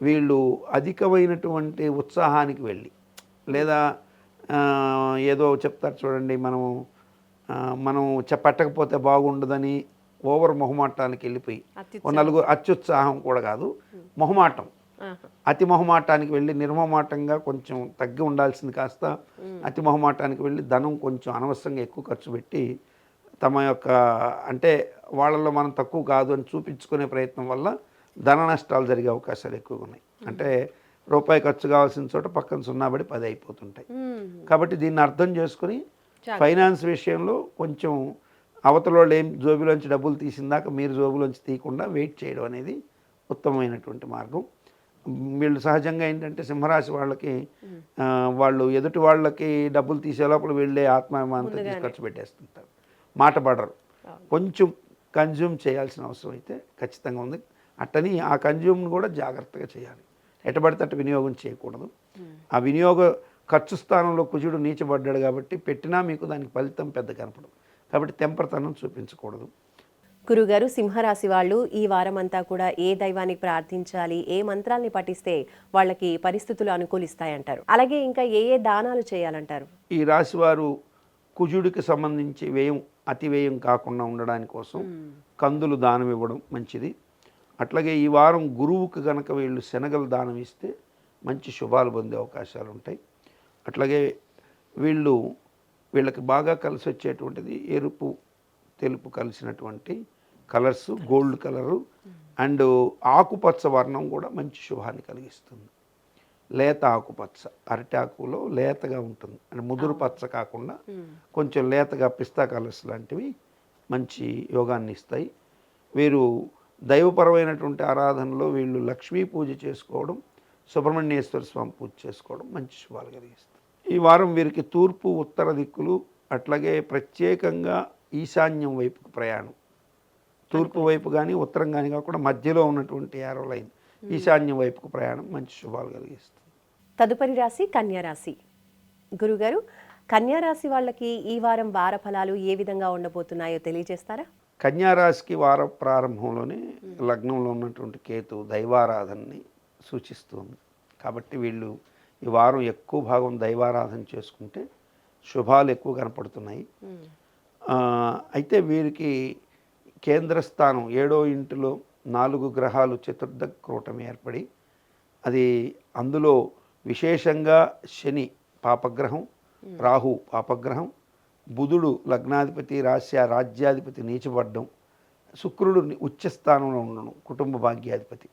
Speaker 3: వీళ్ళు అధికమైనటువంటి ఉత్సాహానికి వెళ్ళి, లేదా ఏదో చెప్తారు చూడండి, మనం చెప్పట్టకపోతే బాగుండదని ఓవర్ మొహమాటానికి వెళ్ళిపోయి నలుగురు అత్యుత్సాహం కూడా కాదు, మొహమాటం, అతి మొహమాటానికి వెళ్ళి నిర్మమాటంగా కొంచెం తగ్గి ఉండాల్సింది కాస్త అతి మొహమాటానికి వెళ్ళి ధనం కొంచెం అనవసరంగా ఎక్కువ ఖర్చు పెట్టి తమ యొక్క అంటే వాళ్ళలో మనం తక్కువ కాదు అని చూపించుకునే ప్రయత్నం వల్ల ధన నష్టాలు జరిగే అవకాశాలు ఎక్కువగా ఉన్నాయి. అంటే రూపాయి ఖర్చు కావాల్సిన చోట పక్కన 0 10 అయిపోతుంటాయి. కాబట్టి దీన్ని అర్థం చేసుకుని ఫైనాన్స్ విషయంలో కొంచెం అవతల వాళ్ళు ఏం జోబులోంచి డబ్బులు తీసిందాక మీరు జోబులోంచి తీయకుండా వెయిట్ చేయడం అనేది ఉత్తమమైనటువంటి మార్గం. వీళ్ళు సహజంగా ఏంటంటే సింహరాశి వాళ్ళకి వాళ్ళు ఎదుటి వాళ్ళకి డబ్బులు తీసే లోపల వీళ్ళే ఆత్మాభిమానంతో తీసి ఖర్చు పెట్టేస్తుంటారు, మాట పడరు. కొంచెం కన్జ్యూమ్ చేయాల్సిన అవసరం అయితే ఖచ్చితంగా ఉంది. అట్టని ఆ కన్జ్యూమ్ను కూడా జాగ్రత్తగా చేయాలి, ఎటబడితే అటు వినియోగం చేయకూడదు. ఆ వినియోగ ఖర్చు స్థానంలో కుజుడు నీచబడ్డాడు కాబట్టి పెట్టినా మీకు దానికి ఫలితం పెద్ద కనపడదు. కాబట్టి తెంపరతనం చూపించకూడదు.
Speaker 2: గురుగారు, సింహరాశి వాళ్ళు ఈ వారం అంతా కూడా ఏ దైవాన్ని ప్రార్థించాలి, ఏ మంత్రాల్ని పఠిస్తే వాళ్ళకి పరిస్థితులు అనుకూలిస్తాయంటారు? అలాగే ఇంకా ఏ ఏ దానాలు చేయాలంటారు?
Speaker 3: ఈ రాశి వారు కుజుడికి సంబంధించి వ్యయం అతి వ్యయం కాకుండా ఉండడానికి కోసం కందులు దానం ఇవ్వడం మంచిది. అట్లాగే ఈ వారం గురువుకి కనుక వీళ్ళు శనగలు దానం ఇస్తే మంచి శుభాలు పొందే అవకాశాలు ఉంటాయి. అట్లాగే వీళ్ళకి బాగా కలిసి వచ్చేటువంటిది ఎరుపు తెలుపు కలిసినటువంటి కలర్స్, గోల్డ్ కలరు అండ్ ఆకుపచ్చ వర్ణం కూడా మంచి శుభాన్ని కలిగిస్తుంది. లేత ఆకుపచ్చ, అరటాకులో లేతగా ఉంటుంది, అంటే ముదురు పచ్చ కాకుండా కొంచెం లేతగా పిస్తా కలర్స్ లాంటివి మంచి యోగాన్ని ఇస్తాయి. వీరు దైవపరమైనటువంటి ఆరాధనలో వీళ్ళు లక్ష్మీ పూజ చేసుకోవడం, సుబ్రహ్మణ్యేశ్వర స్వామి పూజ చేసుకోవడం మంచి శుభాలు కలిగిస్తాయి. ఈ వారం వీరికి తూర్పు ఉత్తర దిక్కులు, అట్లాగే ప్రత్యేకంగా ఈశాన్యం వైపుకు ప్రయాణం, తూర్పు వైపు కానీ ఉత్తరం కానీ కాకుండా మధ్యలో ఉన్నటువంటి యారో లైన్ ఈశాన్యం వైపుకు ప్రయాణం మంచి శుభాలు కలిగిస్తుంది.
Speaker 2: తదుపరి రాశి కన్యారాశి. గురుగారు, కన్యారాశి వాళ్ళకి ఈ వారం వార ఫలాలు ఏ విధంగా ఉండబోతున్నాయో తెలియజేస్తారా?
Speaker 3: కన్యారాశికి వార ప్రారంభంలోనే లగ్నంలో ఉన్నటువంటి కేతు దైవారాధనని సూచిస్తుంది. కాబట్టి వీళ్ళు ఈ వారం ఎక్కువ భాగం దైవారాధన చేసుకుంటే శుభాలు ఎక్కువ కనపడుతున్నాయి. అయితే వీరికి కేంద్రస్థానం 7వ ఇంటిలో 4 గ్రహాలు చతుర్థ కూటమి ఏర్పడి, అది అందులో విశేషంగా శని పాపగ్రహం, రాహు పాపగ్రహం, బుధుడు లగ్నాధిపతి రాజ్యాధిపతి నీచబడ్డం, శుక్రుడు ఉచ్చస్థానంలో ఉండడం కుటుంబ భాగ్యాధిపతి.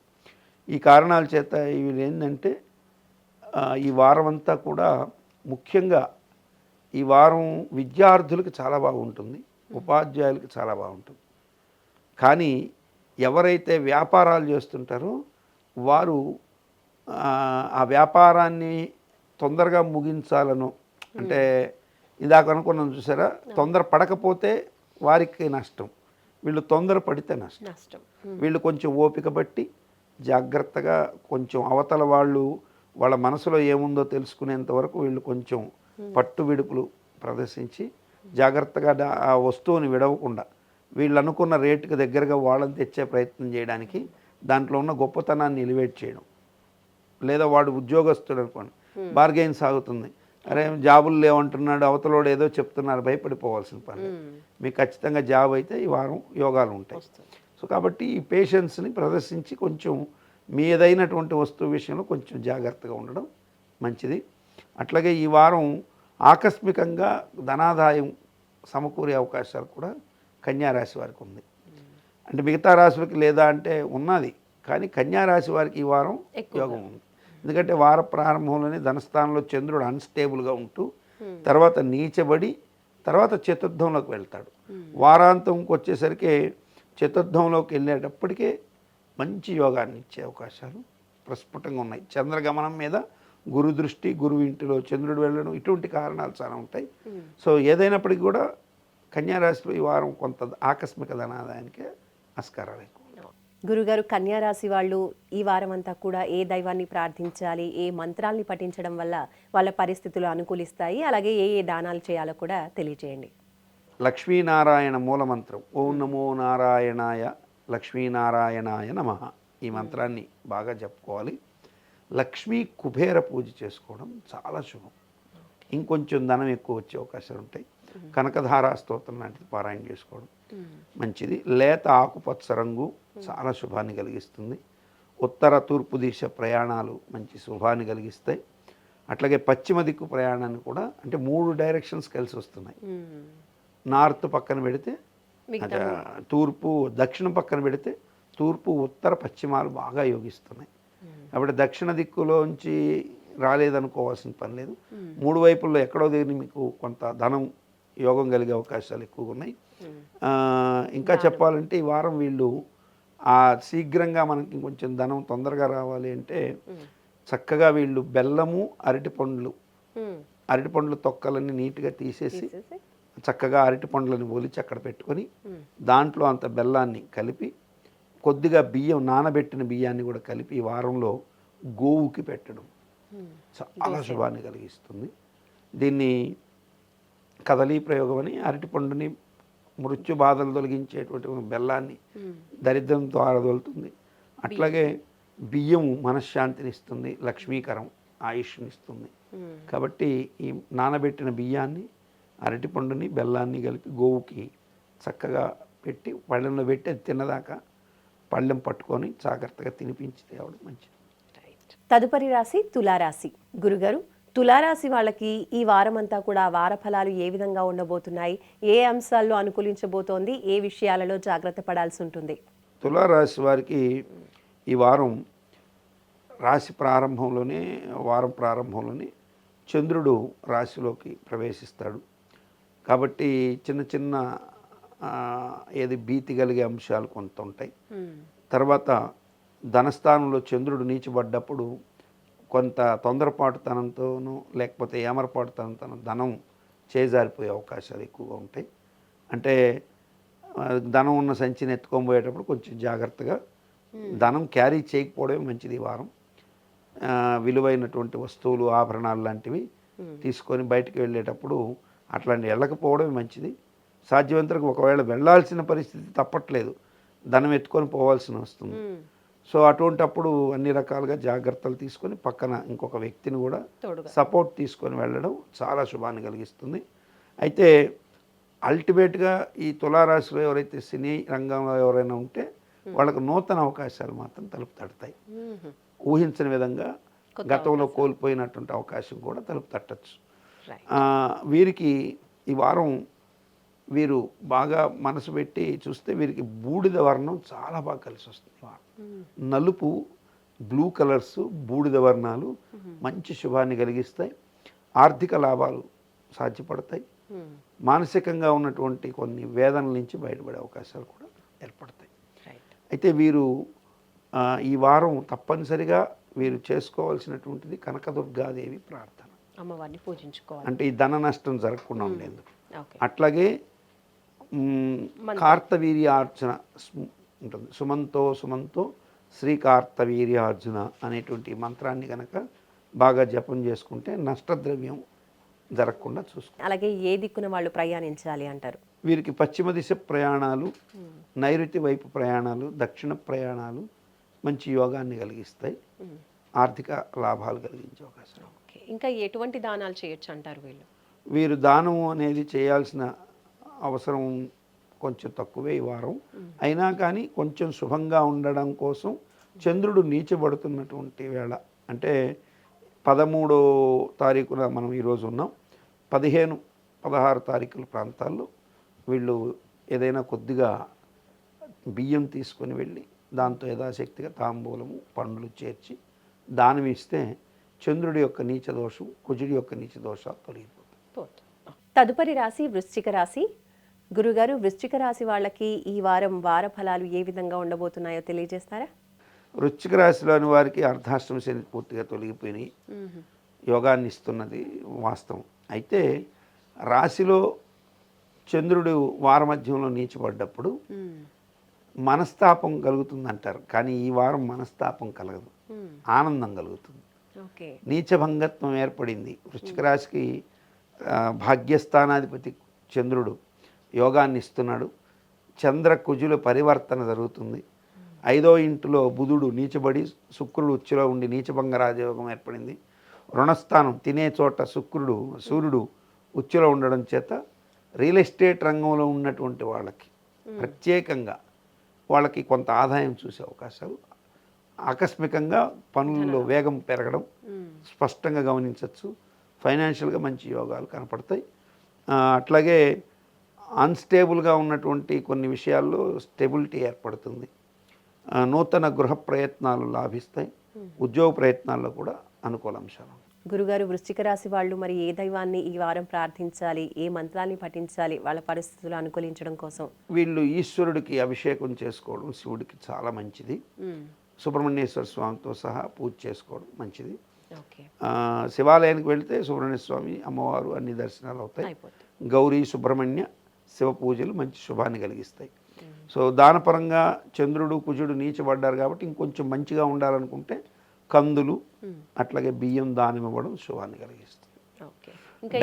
Speaker 3: ఈ కారణాల చేత ఇవి ఏంటంటే ఈ వారం అంతా కూడా ముఖ్యంగా ఈ వారం విద్యార్థులకు చాలా బాగుంటుంది, ఉపాధ్యాయులకు చాలా బాగుంటుంది. కానీ ఎవరైతే వ్యాపారాలు చేస్తుంటారో వారు ఆ వ్యాపారాన్ని తొందరగా ముగించాలను, అంటే ఇందాక అనుకున్నాం చూసారా, తొందర పడకపోతే వారికి నష్టం, వీళ్ళు తొందర పడితే నష్టం. వీళ్ళు కొంచెం ఓపిక బట్టి జాగ్రత్తగా కొంచెం అవతల వాళ్ళ మనసులో ఏముందో తెలుసుకునేంత వరకు వీళ్ళు కొంచెం పట్టు విడుపులు ప్రదర్శించి జాగ్రత్తగా ఆ వస్తువుని విడవకుండా వీళ్ళు అనుకున్న రేటుకి దగ్గరగా వాళ్ళని తెచ్చే ప్రయత్నం చేయడానికి, దాంట్లో ఉన్న గొప్పతనాన్ని ఎలివేట్ చేయడం. లేదా వాడు ఉద్యోగస్తుడు అనుకోండి, బార్గెయిన్ సాగుతుంది, అరే జాబులు లేవంటున్నాడు, అవతలోడు ఏదో చెప్తున్నారు, భయపడిపోవాల్సిన పని. మీకు ఖచ్చితంగా జాబ్ అయితే ఈ వారం యోగాలు ఉంటాయి. సో కాబట్టి ఈ పేషెన్స్ని ప్రదర్శించి కొంచెం మీ ఏదైనటువంటి వస్తువు విషయంలో కొంచెం జాగ్రత్తగా ఉండడం మంచిది. అట్లాగే ఈ వారం ఆకస్మికంగా ధనాదాయం సమకూరే అవకాశాలు కూడా కన్యారాశి వారికి ఉంది. అంటే మిగతా రాశులకి లేదా అంటే ఉన్నది, కానీ కన్యారాశి వారికి ఈ వారం యోగం ఉంది. ఎందుకంటే వార ప్రారంభంలోనే ధనస్థానంలో చంద్రుడు అన్స్టేబుల్గా ఉంటూ తర్వాత నీచబడి తర్వాత చతుర్థంలోకి వెళ్తాడు. వారాంతంకి వచ్చేసరికి చతుర్థంలోకి వెళ్ళేటప్పటికే మంచి యోగాన్ని ఇచ్చే అవకాశాలు ప్రస్ఫుటంగా ఉన్నాయి. చంద్రగమనం మీద గురు దృష్టి, గురువు ఇంటిలో చంద్రుడు వెళ్ళడం, ఇటువంటి కారణాలు చాలా ఉంటాయి. సో ఏదైనప్పటికీ కూడా కన్యారాశిలో ఈ వారం కొంత ఆకస్మిక ధనాదాయానికే ఆస్కారాలు ఎక్కువ.
Speaker 2: గురుగారు, కన్యా రాశి వాళ్ళు ఈ వారం అంతా కూడా ఏ దైవాన్ని ప్రార్థించాలి, ఏ మంత్రాల్ని పఠించడం వల్ల వాళ్ళ పరిస్థితులు అనుకూలిస్తాయి, అలాగే ఏ ఏ దానాలు చేయాలో కూడా తెలియజేయండి.
Speaker 3: లక్ష్మీనారాయణ మూలమంత్రం ఓం నమో నారాయణాయ లక్ష్మీనారాయణాయ నమః. ఈ మంత్రాన్ని బాగా చెప్పుకోవాలి. లక్ష్మీ కుబేర పూజ చేసుకోవడం చాలా శుభం. ఇంకొంచెం ధనం ఎక్కువ వచ్చే అవకాశాలు ఉంటాయి. కనకధారా స్తోత్రం లాంటిది పారాయణ చేసుకోవడం మంచిది. లేత ఆకుపచ్చ రంగు చాలా శుభాన్ని కలిగిస్తుంది. ఉత్తర తూర్పు దిశ ప్రయాణాలు మంచి శుభాన్ని కలిగిస్తాయి. అట్లాగే పశ్చిమ దిక్కు ప్రయాణాన్ని కూడా, అంటే 3 డైరెక్షన్స్ కలిసి వస్తున్నాయి. నార్త్ పక్కన పెడితే తూర్పు, దక్షిణం పక్కన పెడితే తూర్పు, ఉత్తర, పశ్చిమాలు బాగా యోగిస్తున్నాయి. కాబట్టి దక్షిణ దిక్కులోంచి రాలేదనుకోవాల్సిన పని లేదు. 3 వైపుల్లో ఎక్కడో దగ్గర మీకు కొంత ధనం యోగం కలిగే అవకాశాలు ఎక్కువగా ఉన్నాయి. ఇంకా చెప్పాలంటే ఈ వారం వీళ్ళు శీఘ్రంగా మనకి కొంచెం ధనం తొందరగా రావాలి అంటే చక్కగా వీళ్ళు బెల్లము, అరటిపండ్లు తొక్కలన్నీ నీట్గా తీసేసి చక్కగా అరటిపండ్లను ఒలిచి అక్కడ పెట్టుకొని దాంట్లో అంత బెల్లాన్ని కలిపి కొద్దిగా బియ్యం, నానబెట్టిన బియ్యాన్ని కూడా కలిపి ఈ వారంలో గోవుకి పెట్టడం చాలా శుభాన్ని కలిగిస్తుంది. దీన్ని కదలీ ప్రయోగం అని, అరటిపండుని మృత్యు బాధలు తొలగించేటువంటి బెల్లాన్ని దరిద్రంతో ఆరదోలుతుంది. అట్లాగే బియ్యం మనశ్శాంతిని ఇస్తుంది, లక్ష్మీకరం, ఆయుష్నిస్తుంది. కాబట్టి ఈ నానబెట్టిన బియ్యాన్ని, అరటిపండుని, బెల్లాన్ని కలిపి గోవుకి చక్కగా పెట్టి పళ్ళెంలో పెట్టి అది తిన్నదాకా పళ్ళెం పట్టుకొని జాగ్రత్తగా తినిపించి తేవడం మంచిది.
Speaker 2: తదుపరి రాశి తులారాశి. గురుగారు, తులారాశి వాళ్ళకి ఈ వారం అంతా కూడా వార ఫలాలు ఏ విధంగా ఉండబోతున్నాయి, ఏ అంశాల్లో అనుకూలించబోతోంది, ఏ విషయాలలో జాగ్రత్త పడాల్సి ఉంటుంది?
Speaker 3: తులారాశి వారికి ఈ వారం వారం ప్రారంభంలోనే చంద్రుడు రాశిలోకి ప్రవేశిస్తాడు. కాబట్టి చిన్న చిన్న భీతి కలిగే అంశాలు కొంత ఉంటాయి. తర్వాత ధనస్థానంలో చంద్రుడు నీచబడ్డప్పుడు కొంత తొందరపాటుతనంతోనూ లేకపోతే ఏమరపాటుతనంతోనూ ధనం చేజారిపోయే అవకాశాలు ఎక్కువగా ఉంటాయి. అంటే ధనం ఉన్న సంచిని ఎత్తుకొని పోయేటప్పుడు కొంచెం జాగ్రత్తగా ధనం క్యారీ చేయకపోవడమే మంచిది. ఈ వారం విలువైనటువంటి వస్తువులు, ఆభరణాలు లాంటివి తీసుకొని బయటికి వెళ్ళేటప్పుడు అట్లాంటి వెళ్ళకపోవడమే మంచిది. సాధ్యమంతరకు ఒకవేళ వెళ్ళాల్సిన పరిస్థితి తప్పట్లేదు, ధనం ఎత్తుకొని పోవాల్సిన వస్తుంది. సో అటువంటప్పుడు అన్ని రకాలుగా జాగ్రత్తలు తీసుకొని పక్కన ఇంకొక వ్యక్తిని కూడా సపోర్ట్ తీసుకొని వెళ్ళడం చాలా శుభాన్ని కలిగిస్తుంది. అయితే అల్టిమేట్గా ఈ తులారాశిలో ఎవరైతే సినీ రంగంలో ఎవరైనా ఉంటే వాళ్ళకు నూతన అవకాశాలు మాత్రం తలుపు తడతాయి. ఊహించని విధంగా గతంలో కోల్పోయినటువంటి అవకాశం కూడా తలుపు తట్టచ్చు. వీరికి ఈ వారం వీరు బాగా మనసు పెట్టి చూస్తే వీరికి బూడిద వర్ణం చాలా బాగా కలిసి వస్తుంది. నలుపు, బ్లూ కలర్స్, బూడిద వర్ణాలు మంచి శుభాన్ని కలిగిస్తాయి. ఆర్థిక లాభాలు సాధ్యపడతాయి. మానసికంగా ఉన్నటువంటి కొన్ని వేదనల నుంచి బయటపడే అవకాశాలు కూడా ఏర్పడతాయి. అయితే వీరు ఈ వారం తప్పనిసరిగా వీరు చేసుకోవాల్సినటువంటిది కనకదుర్గాదేవి ప్రార్థన,
Speaker 2: అమ్మవారిని పూజించుకోవాలి.
Speaker 3: అంటే ఈ ధన నష్టం జరగకుండా ఉండేందుకు. అట్లాగే కార్తవీర్యార్జున ఉంటుంది. సుమంతో శ్రీ కార్తవీర్యార్జున అనేటువంటి మంత్రాన్ని కనుక బాగా జపం చేసుకుంటే నష్టద్రవ్యం జరగకుండా చూసుకోవాలి.
Speaker 2: అలాగే ఏ దిక్కున వాళ్ళు ప్రయాణించాలి అంటారు?
Speaker 3: వీరికి పశ్చిమ దిశ ప్రయాణాలు, నైరుతి వైపు ప్రయాణాలు, దక్షిణ ప్రయాణాలు మంచి యోగాన్ని కలిగిస్తాయి. ఆర్థిక లాభాలు కలిగించే అవకాశం.
Speaker 2: ఇంకా ఎటువంటి దానాలు చేయొచ్చు అంటారు
Speaker 3: వీరు దానం అనేది చేయాల్సిన అవసరం కొంచెం తక్కువే ఈ వారం. అయినా కానీ కొంచెం శుభంగా ఉండడం కోసం చంద్రుడు నీచబడుతున్నటువంటి వేళ, అంటే 13వ తారీఖున మనం ఈరోజు ఉన్నాం, 15, 16 తారీఖుల ప్రాంతాల్లో వీళ్ళు ఏదైనా కొద్దిగా బియ్యం తీసుకొని వెళ్ళి దాంతో యథాశక్తిగా తాంబూలము, పండ్లు చేర్చి దానం ఇస్తే చంద్రుడి యొక్క నీచ దోషం, కుజుడి యొక్క నీచ దోషాలు తొలగిపోతాయి.
Speaker 2: తదుపరి రాశి వృశ్చిక రాశి. గురుగారు, వృశ్చిక రాశి వాళ్ళకి ఈ వారం వార ఫలాలు ఏ విధంగా ఉండబోతున్నాయో తెలియజేస్తారా?
Speaker 3: వృశ్చిక రాశిలోని వారికి అర్ధాష్టమ శని పూర్తిగా తొలగిపోయినాయి, యోగాన్ని ఇస్తున్నది వాస్తవం. అయితే రాశిలో చంద్రుడు వారమధ్యంలో నీచబడ్డప్పుడు మనస్తాపం కలుగుతుందంటారు, కానీ ఈ వారం మనస్తాపం కలగదు, ఆనందం కలుగుతుంది. నీచభంగత్వం ఏర్పడింది. వృశ్చిక రాశికి భాగ్యస్థానాధిపతి చంద్రుడు యోగాన్ని ఇస్తున్నాడు. చంద్ర కుజుల పరివర్తన జరుగుతుంది. 5వ ఇంటిలో బుధుడు నీచబడి శుక్రుడు ఉచ్చులో ఉండి నీచభంగ రాజయోగం ఏర్పడింది. రుణస్థానం తినే చోట సూర్యుడు ఉచ్చులో ఉండడం చేత రియల్ ఎస్టేట్ రంగంలో ఉన్నటువంటి వాళ్ళకి ప్రత్యేకంగా వాళ్ళకి కొంత ఆదాయం చూసే అవకాశాలు, ఆకస్మికంగా పనుల్లో వేగం పెరగడం స్పష్టంగా గమనించవచ్చు. ఫైనాన్షియల్గా మంచి యోగాలు కనపడతాయి. అట్లాగే అన్స్టేబుల్గా ఉన్నటువంటి కొన్ని విషయాల్లో స్టెబిలిటీ ఏర్పడుతుంది. నూతన గృహ ప్రయత్నాలు లాభిస్తాయి. ఉద్యోగ ప్రయత్నాల్లో కూడా అనుకూల అంశాలు.
Speaker 2: గురుగారు, వృశ్చిక రాశి వాళ్ళు మరి ఏ దైవాన్ని ఈ వారం ప్రార్థించాలి, ఏ మంత్రాన్ని పఠించాలి వాళ్ళ పరిస్థితులు అనుకూలించడం కోసం?
Speaker 3: వీళ్ళు ఈశ్వరుడికి అభిషేకం చేసుకోవడం శివుడికి చాలా మంచిది. సుబ్రహ్మణ్యేశ్వర స్వామితో సహా పూజ చేసుకోవడం మంచిది. శివాలయానికి వెళితే సుబ్రహ్మణ్య స్వామి, అమ్మవారు అన్ని దర్శనాలు అవుతాయి. గౌరీ, సుబ్రహ్మణ్య, శివ పూజలు మంచి శుభాన్ని కలిగిస్తాయి. సో దానపరంగా చంద్రుడు కుజుడు నీచబడ్డారు కాబట్టి ఇంకొంచెం మంచిగా ఉండాలనుకుంటే కందులు అట్లాగే బియ్యం దానం ఇవ్వడం శుభాన్ని కలిగిస్తుంది.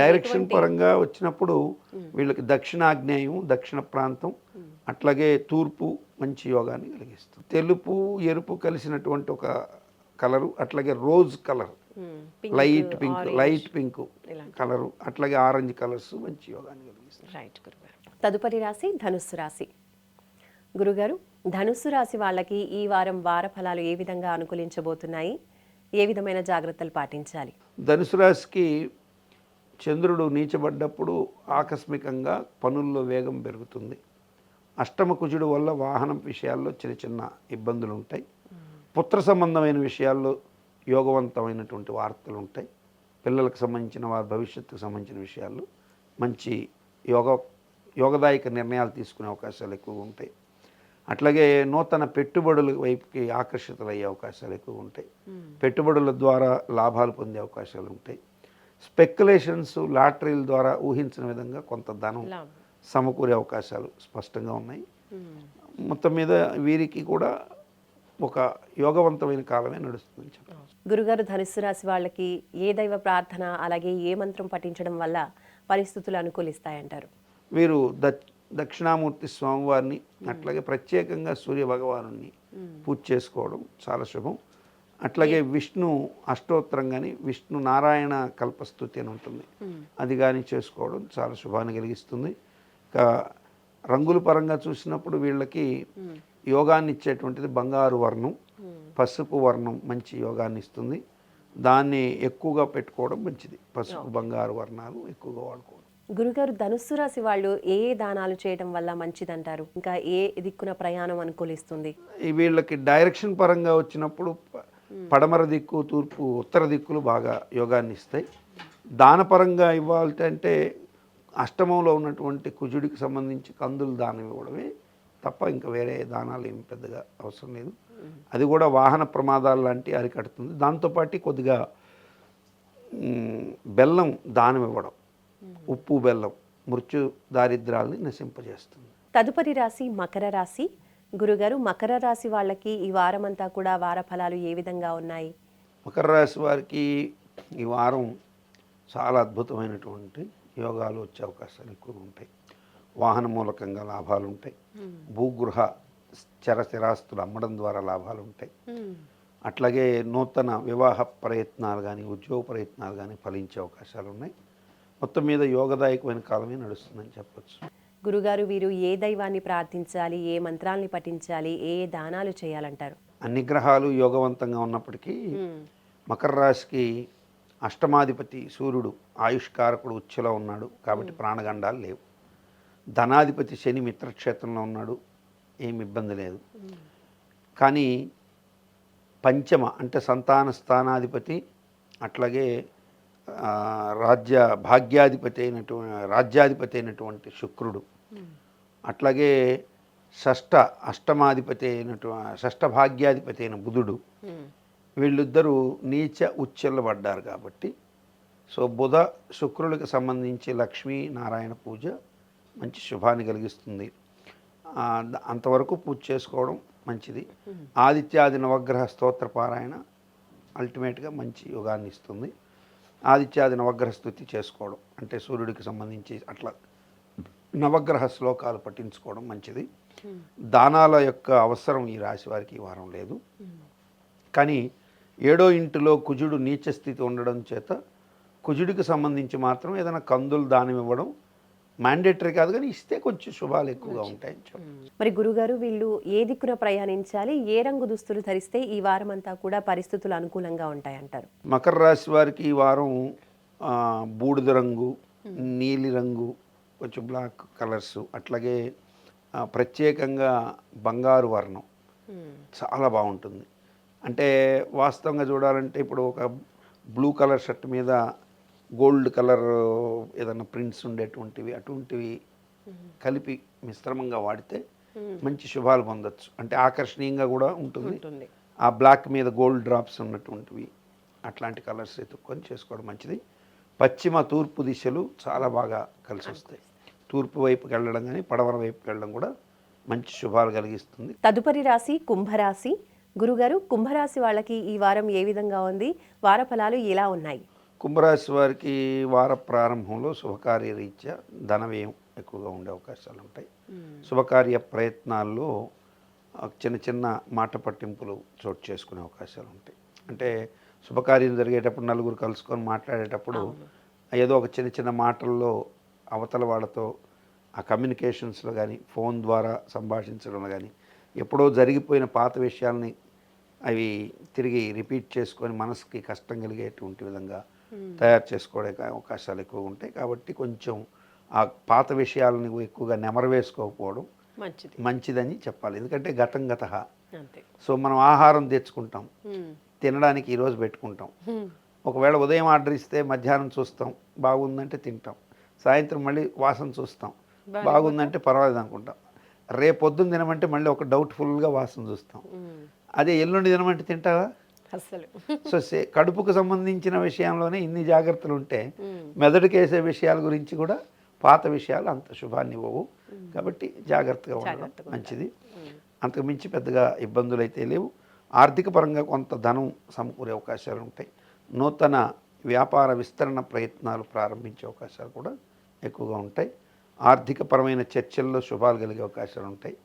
Speaker 3: డైరెక్షన్ పరంగా వచ్చినప్పుడు వీళ్ళకి దక్షిణాగ్నేయం, దక్షిణ ప్రాంతం, అట్లాగే తూర్పు మంచి యోగాన్ని కలిగిస్తుంది. తెలుపు ఎరుపు కలిసినటువంటి ఒక కలరు, అట్లాగే rose colour, light pink colour, అట్లాగే ఆరెంజ్ కలర్స్ మంచి యోగాన్ని కలిగిస్తుంది.
Speaker 2: తదుపరి రాశి ధనుస్సు రాశి. గురుగారు, ధనుస్సు రాశి వాళ్ళకి ఈ వారం వార ఫలాలు ఏ విధంగా అనుకూలించబోతున్నాయి? ఏ విధమైన జాగ్రత్తలు పాటించాలి?
Speaker 3: ధనుసు రాశికి చంద్రుడు నీచబడ్డప్పుడు ఆకస్మికంగా పనుల్లో వేగం పెరుగుతుంది. అష్టమ కుజుడు వల్ల వాహనం విషయాల్లో చిన్న చిన్న ఇబ్బందులు ఉంటాయి. పుత్ర సంబంధమైన విషయాల్లో యోగవంతమైనటువంటి వార్తలు ఉంటాయి. పిల్లలకు సంబంధించిన వారి భవిష్యత్తుకు సంబంధించిన విషయాల్లో మంచి యోగదాయక నిర్ణయాలు తీసుకునే అవకాశాలు ఎక్కువ ఉంటాయి. అట్లాగే నూతన పెట్టుబడుల వైపుకి ఆకర్షితులయ్యే అవకాశాలు ఎక్కువ ఉంటాయి. పెట్టుబడుల ద్వారా లాభాలు పొందే అవకాశాలు ఉంటాయి. స్పెక్యులేషన్స్, లాటరీల ద్వారా ఊహించిన విధంగా కొంత ధనం సమకూరే అవకాశాలు స్పష్టంగా ఉన్నాయి. మొత్తం మీద వీరికి కూడా ఒక యోగవంతమైన కాలమే నడుస్తుంది.
Speaker 2: గురుగారు, ధనుస్సు రాశి వాళ్ళకి ఏ దైవ ప్రార్థన అలాగే ఏ మంత్రం పఠించడం వల్ల పరిస్థితులు అనుకూలిస్తాయంటారు?
Speaker 3: వీరు దక్షిణామూర్తి స్వామివారిని, అట్లాగే ప్రత్యేకంగా సూర్య భగవాను పూజ చేసుకోవడం చాలా శుభం. అట్లాగే విష్ణు అష్టోత్తరం కానీ, విష్ణు నారాయణ కల్పస్తుతి అని ఉంటుంది, అది కానీ చేసుకోవడం చాలా శుభాన్ని కలిగిస్తుంది. ఇంకా రంగుల పరంగా చూసినప్పుడు వీళ్ళకి యోగాన్ని ఇచ్చేటువంటిది బంగారు వర్ణం, పసుపు వర్ణం మంచి యోగాన్ని ఇస్తుంది. దాన్ని ఎక్కువగా పెట్టుకోవడం మంచిది. పసుపు, బంగారు వర్ణాలు ఎక్కువగా వాడుకోవడం.
Speaker 2: గురుగారు, ధనుస్సు రాశి వాళ్ళు ఏ దానాలు చేయడం వల్ల మంచిదంటారు? ఇంకా ఏ దిక్కున ప్రయాణం అనుకూలిస్తుంది?
Speaker 3: వీళ్ళకి డైరెక్షన్ పరంగా వచ్చినప్పుడు పడమర దిక్కు, తూర్పు, ఉత్తర దిక్కులు బాగా యోగాన్ని ఇస్తాయి. దానపరంగా ఇవ్వాలంటే అష్టమంలో ఉన్నటువంటి కుజుడికి సంబంధించి కందులు దానం ఇవ్వడమే తప్ప ఇంకా వేరే దానాలు ఏమి పెద్దగా అవసరం లేదు. అది కూడా వాహన ప్రమాదాలు లాంటివి అరికడుతుంది. దాంతోపాటు కొద్దిగా బెల్లం దానం ఇవ్వడం, ఉప్పు బెల్లం మృత్యు దారిద్రాలని నశింపజేస్తుంది.
Speaker 2: తదుపరి రాశి మకర రాశి. గురుగారు, మకర రాశి వాళ్ళకి ఈ వారం అంతా కూడా వార ఫలాలు ఏ విధంగా ఉన్నాయి?
Speaker 3: మకర రాశి వారికి ఈ వారం చాలా అద్భుతమైనటువంటి యోగాలు వచ్చే అవకాశాలు ఎక్కువగా ఉంటాయి. వాహన మూలకంగా లాభాలు ఉంటాయి. భూగృహ స్థిరాస్తులు అమ్మడం ద్వారా లాభాలు ఉంటాయి. అట్లాగే నూతన వివాహ ప్రయత్నాలు కానీ, ఉద్యోగ ప్రయత్నాలు కానీ ఫలించే అవకాశాలు ఉన్నాయి. మొత్తం మీద యోగదాయకమైన కాలమే నడుస్తుందని చెప్పచ్చు.
Speaker 2: గురుగారు, వీరు ఏ దైవాన్ని ప్రార్థించాలి, ఏ మంత్రాల్ని పఠించాలి, ఏ దానాలు చేయాలంటారు?
Speaker 3: అన్ని గ్రహాలు యోగవంతంగా ఉన్నప్పటికీ మకర రాశికి అష్టమాధిపతి సూర్యుడు ఆయుష్కారకుడు ఉచ్చులో ఉన్నాడు కాబట్టి ప్రాణగండాలు లేవు. ధనాధిపతి శని మిత్రక్షేత్రంలో ఉన్నాడు, ఏమి ఇబ్బంది లేదు. కానీ పంచమ అంటే సంతాన స్థానాధిపతి, అట్లాగే రాజ్యాధిపతి అయినటువంటి శుక్రుడు, అట్లాగే షష్ఠ భాగ్యాధిపతి అయిన బుధుడు, వీళ్ళిద్దరూ నీచ ఉచ్చెల్లో పడ్డారు కాబట్టి సో బుధ శుక్రులకు సంబంధించి లక్ష్మీ నారాయణ పూజ మంచి శుభాన్ని కలిగిస్తుంది. అంతవరకు పూజ చేసుకోవడం మంచిది. ఆదిత్యాది నవగ్రహ స్తోత్ర పారాయణ అల్టిమేట్గా మంచి యోగాన్ని ఇస్తుంది. ఆదిత్యాది నవగ్రహ స్తుతి చేసుకోవడం అంటే సూర్యుడికి సంబంధించి అట్లా నవగ్రహ శ్లోకాలు పఠించుకోవడం మంచిది. దానాల యొక్క అవసరం ఈ రాశి వారికి ఈ వారం లేదు. కానీ 7వ ఇంటిలో కుజుడు నీచ స్థితి ఉండడం చేత కుజుడికి సంబంధించి మాత్రం ఏదైనా కందులు దానం ఇవ్వడం మ్యాండేటరీ కాదు, కానీ ఇస్తే కొంచెం శుభాలు ఎక్కువగా ఉంటాయని చెప్పి.
Speaker 2: మరి గురుగారు, వీళ్ళు ఏ దిక్కున ప్రయాణించాలి, ఏ రంగు దుస్తులు ధరిస్తే ఈ వారం అంతా కూడా పరిస్థితులు అనుకూలంగా ఉంటాయంటారు?
Speaker 3: మకర రాశి వారికి ఈ వారం బూడిద రంగు, నీలి రంగు, కొంచెం బ్లాక్ కలర్స్, అట్లాగే ప్రత్యేకంగా బంగారు వర్ణం చాలా బాగుంటుంది. అంటే వాస్తవంగా చూడాలంటే ఇప్పుడు ఒక బ్లూ కలర్ షర్ట్ మీద గోల్డ్ కలర్ ఏదైనా ప్రింట్స్ ఉండేటువంటివి అటువంటివి కలిపి మిశ్రమంగా వాడితే మంచి శుభాలు పొందొచ్చు. అంటే ఆకర్షణీయంగా కూడా ఉంటుంది. ఆ బ్లాక్ మీద గోల్డ్ డ్రాప్స్ ఉన్నటువంటివి అట్లాంటి కలర్స్ ఎత్తుక్కొని చేసుకోవడం మంచిది. పశ్చిమ తూర్పు దిశలు చాలా బాగా కలిసి వస్తాయి. తూర్పు వైపుకి వెళ్ళడం కానీ పడమర వైపుకి వెళ్ళడం కూడా మంచి శుభాలు కలిగిస్తుంది.
Speaker 2: తదుపరి రాశి కుంభరాశి. గురుగారు, కుంభరాశి వాళ్ళకి ఈ వారం ఏ విధంగా ఉంది? వార ఫలాలు ఎలా ఉన్నాయి?
Speaker 3: కుంభరాశి వారికి వార ప్రారంభంలో శుభకార్య రీత్యా ధన వ్యయం ఎక్కువగా ఉండే అవకాశాలు ఉంటాయి. శుభకార్య ప్రయత్నాల్లో చిన్న చిన్న మాట పట్టింపులు చోటు చేసుకునే అవకాశాలు ఉంటాయి. అంటే శుభకార్యం జరిగేటప్పుడు నలుగురు కలుసుకొని మాట్లాడేటప్పుడు ఏదో ఒక చిన్న చిన్న మాటల్లో అవతల వాళ్ళతో ఆ కమ్యూనికేషన్స్లో కానీ ఫోన్ ద్వారా సంభాషించడంలో కానీ ఎప్పుడో జరిగిపోయిన పాత విషయాల్ని అవి తిరిగి రిపీట్ చేసుకొని మనసుకి కష్టం కలిగేటువంటి విధంగా తయారు చేసుకోవడానికి అవకాశాలు ఎక్కువ ఉంటాయి. కాబట్టి కొంచెం ఆ పాత విషయాలను ఎక్కువగా నెమరవేసుకోకపోవడం మంచిదని చెప్పాలి. ఎందుకంటే గతం గతః. సో మనం ఆహారం తెచ్చుకుంటాం, తినడానికి ఈరోజు పెట్టుకుంటాం. ఒకవేళ ఉదయం ఆర్డర్ ఇస్తే మధ్యాహ్నం చూస్తాం, బాగుందంటే తింటాం. సాయంత్రం మళ్ళీ వాసన చూస్తాం, బాగుందంటే పర్వాలేదు అనుకుంటాం. రేపొద్దున తినమంటే మళ్ళీ ఒక డౌట్ఫుల్గా వాసన చూస్తాం. అదే ఎల్లుండి తినమంటే తింటావా? అసలు. సో కడుపుకు సంబంధించిన విషయంలోనే ఇన్ని జాగ్రత్తలు ఉంటే మెదడుకి వేసే విషయాల గురించి కూడా పాత విషయాలు అంత శుభాన్ని ఇవ్వవు. కాబట్టి జాగ్రత్తగా ఉండడం మంచిది. అంతకు మించి పెద్దగా ఇబ్బందులు అయితే లేవు. ఆర్థిక పరంగా కొంత ధనం సమకూరే అవకాశాలు ఉంటాయి. నూతన వ్యాపార విస్తరణ ప్రయత్నాలు ప్రారంభించే అవకాశాలు కూడా ఎక్కువగా ఉంటాయి. ఆర్థికపరమైన చర్చల్లో శుభాలు కలిగే అవకాశాలు ఉంటాయి.